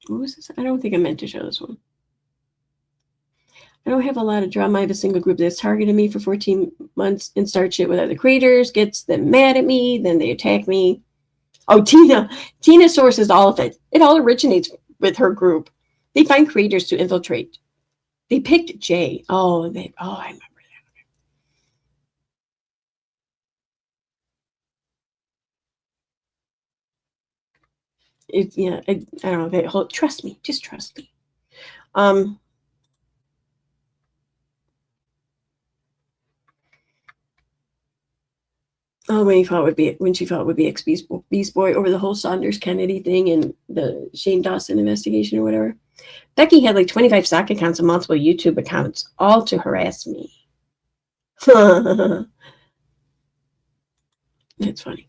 What was this? I don't think I meant to show this one. I don't have a lot of drama. I have a single group that's targeted me for 14 months and starts shit with other creators, gets them mad at me, then they attack me. Oh, Tina sources all of it. It all originates with her group. They find creators to infiltrate. They picked Jay. I remember that. I don't know. Trust me. Just trust me. When she fought would be ex-Beast Boy over the whole Saunders Kennedy thing and the Shane Dawson investigation or whatever. Becky had like 25 sock accounts and multiple YouTube accounts, all to harass me. It's funny.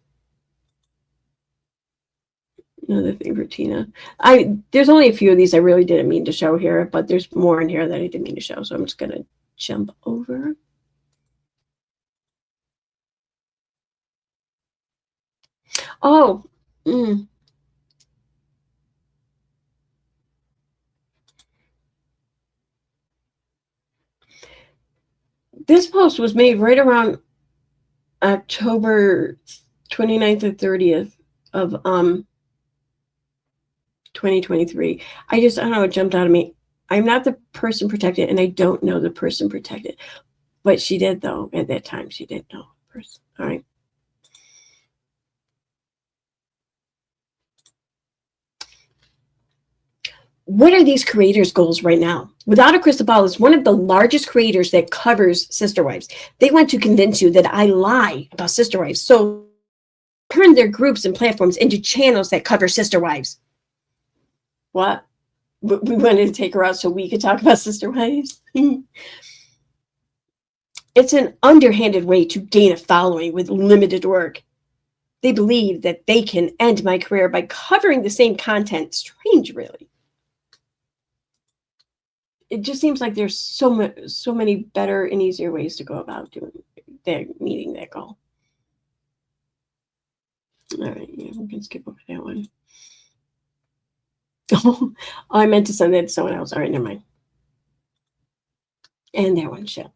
Another thing for Tina. There's only a few of these I really didn't mean to show here, but there's more in here that I didn't mean to show, so I'm just gonna jump over. Oh, This post was made right around October 29th or 30th of 2023. I don't know, it jumped out of me. I'm not the person protected, and I don't know the person protected. But she did, though, at that time. She did know the person. All right. What are these creators' goals right now? Without a Crystal Ball is one of the largest creators that covers Sister Wives. They want to convince you that I lie about Sister Wives. So turn their groups and platforms into channels that cover Sister Wives. What we wanted to take her out so we could talk about sister wives. It's an underhanded way to gain a following with limited work. They believe that they can end my career by covering the same content. Strange, really. It just seems like there's so many better and easier ways to go about meeting that goal. All right, yeah, we can skip over that one. Oh, I meant to send that to someone else. All right, never mind. And that one, shit.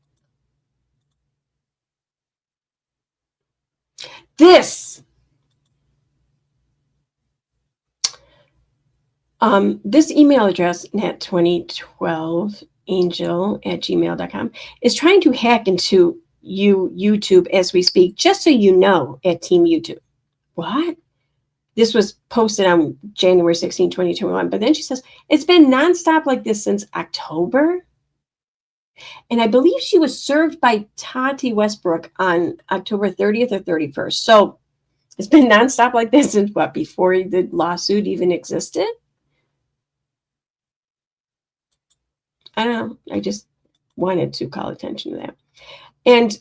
This email address, nat2012angel@gmail.com, is trying to hack into YouTube as we speak, just so you know, at Team YouTube. What? This was posted on January 16, 2021. But then she says, it's been nonstop like this since October. And I believe she was served by Tati Westbrook on October 30th or 31st. So it's been nonstop like this since what, before the lawsuit even existed? I don't know. I just wanted to call attention to that. And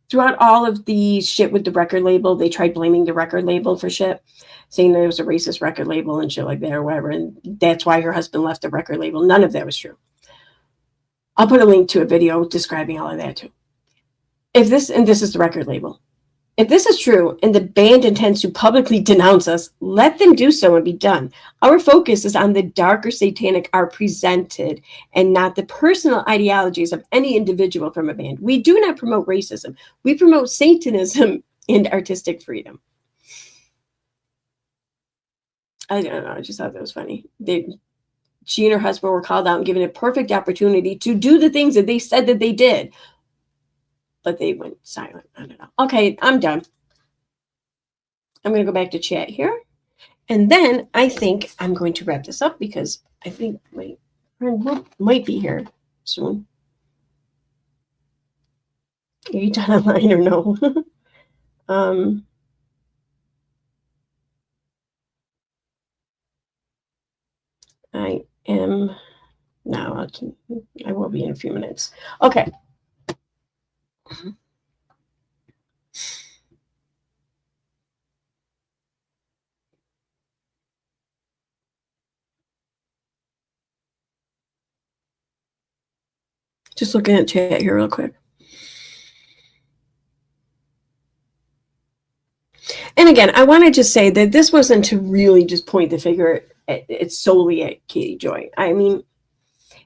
throughout all of the shit with the record label, they tried blaming the record label for shit, saying that it was a racist record label and shit like that or whatever. And that's why her husband left the record label. None of that was true. I'll put a link to a video describing all of that too. And this is the record label. If this is true and the band intends to publicly denounce us, let them do so and be done. Our focus is on the darker satanic art presented and not the personal ideologies of any individual from a band. We do not promote racism. We promote Satanism and artistic freedom. I don't know. I just thought that was funny. She and her husband were called out and given a perfect opportunity to do the things that they said that they did. But they went silent. I don't know. Okay, I'm done. I'm going to go back to chat here. And then I think I'm going to wrap this up because I think my friend might be here soon. Are you done online or no? I am now. I will be in a few minutes. Okay. Just looking at chat here real quick. And again, I want to just say that this wasn't to really just point the finger it's solely at Katie Joy. I mean,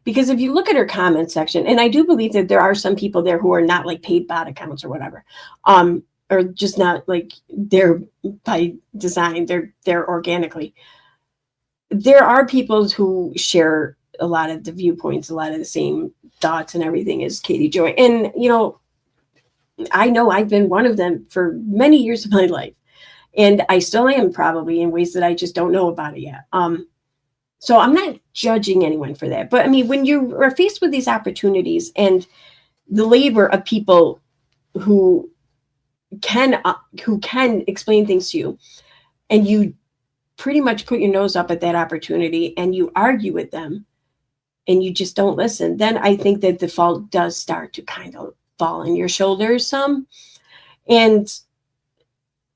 because if you look at her comment section, and I do believe that there are some people there who are not like paid bot accounts or whatever, or just not like they're by design, they're organically. There are people who share a lot of the viewpoints, a lot of the same thoughts and everything as Katie Joy. And, you know I've been one of them for many years of my life. And I still am, probably in ways that I just don't know about it yet. So I'm not judging anyone for that. But I mean, when you are faced with these opportunities and the labor of people who can explain things to you, and you pretty much put your nose up at that opportunity and you argue with them and you just don't listen, then I think that the fault does start to kind of fall on your shoulders some. And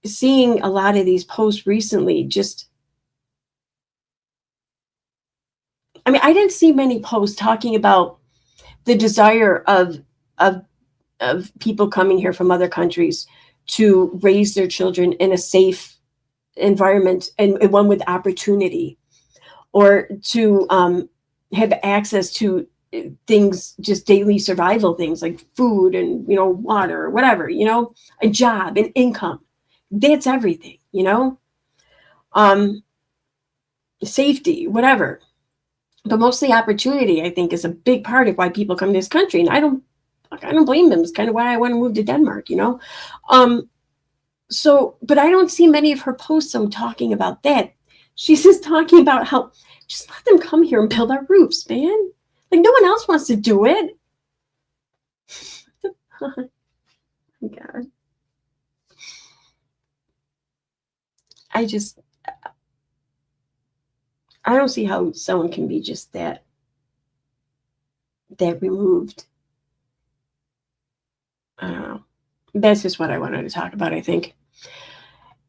seeing a lot of these posts recently, I didn't see many posts talking about the desire of people coming here from other countries to raise their children in a safe environment and one with opportunity, or to have access to things, just daily survival things like food and water or whatever, a job and income. That's everything, safety, whatever. But mostly opportunity, I think, is a big part of why people come to this country. And I don't blame them. It's kind of why I want to move to Denmark, So, but I don't see many of her posts talking about that. She's just talking about how just let them come here and build our roofs, man. Like no one else wants to do it. Oh God. I don't see how someone can be just that removed. I don't know. That's just what I wanted to talk about, I think.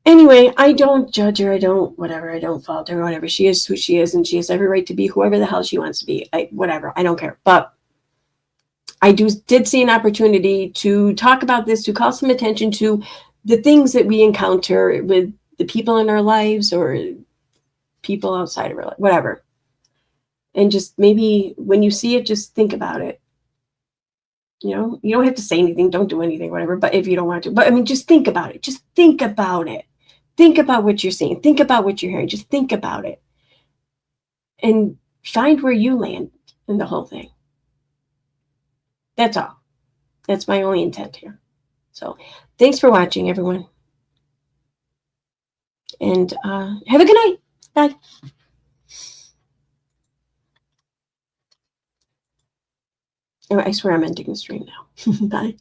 Anyway, I don't judge her. I don't fault her, whatever. She is who she is, and she has every right to be whoever the hell she wants to be. Whatever. I don't care. But I did see an opportunity to talk about this, to call some attention to the things that we encounter with the people in our lives or people outside of our life, whatever. And just maybe when you see it, just think about it. You know, you don't have to say anything, don't do anything, whatever, but if you don't want to. But I mean, just think about it. Just think about it. Think about what you're seeing. Think about what you're hearing. Just think about it. And find where you land in the whole thing. That's all. That's my only intent here. So thanks for watching, everyone. And have a good night. Bye. Oh, I swear I'm ending the stream now. Bye.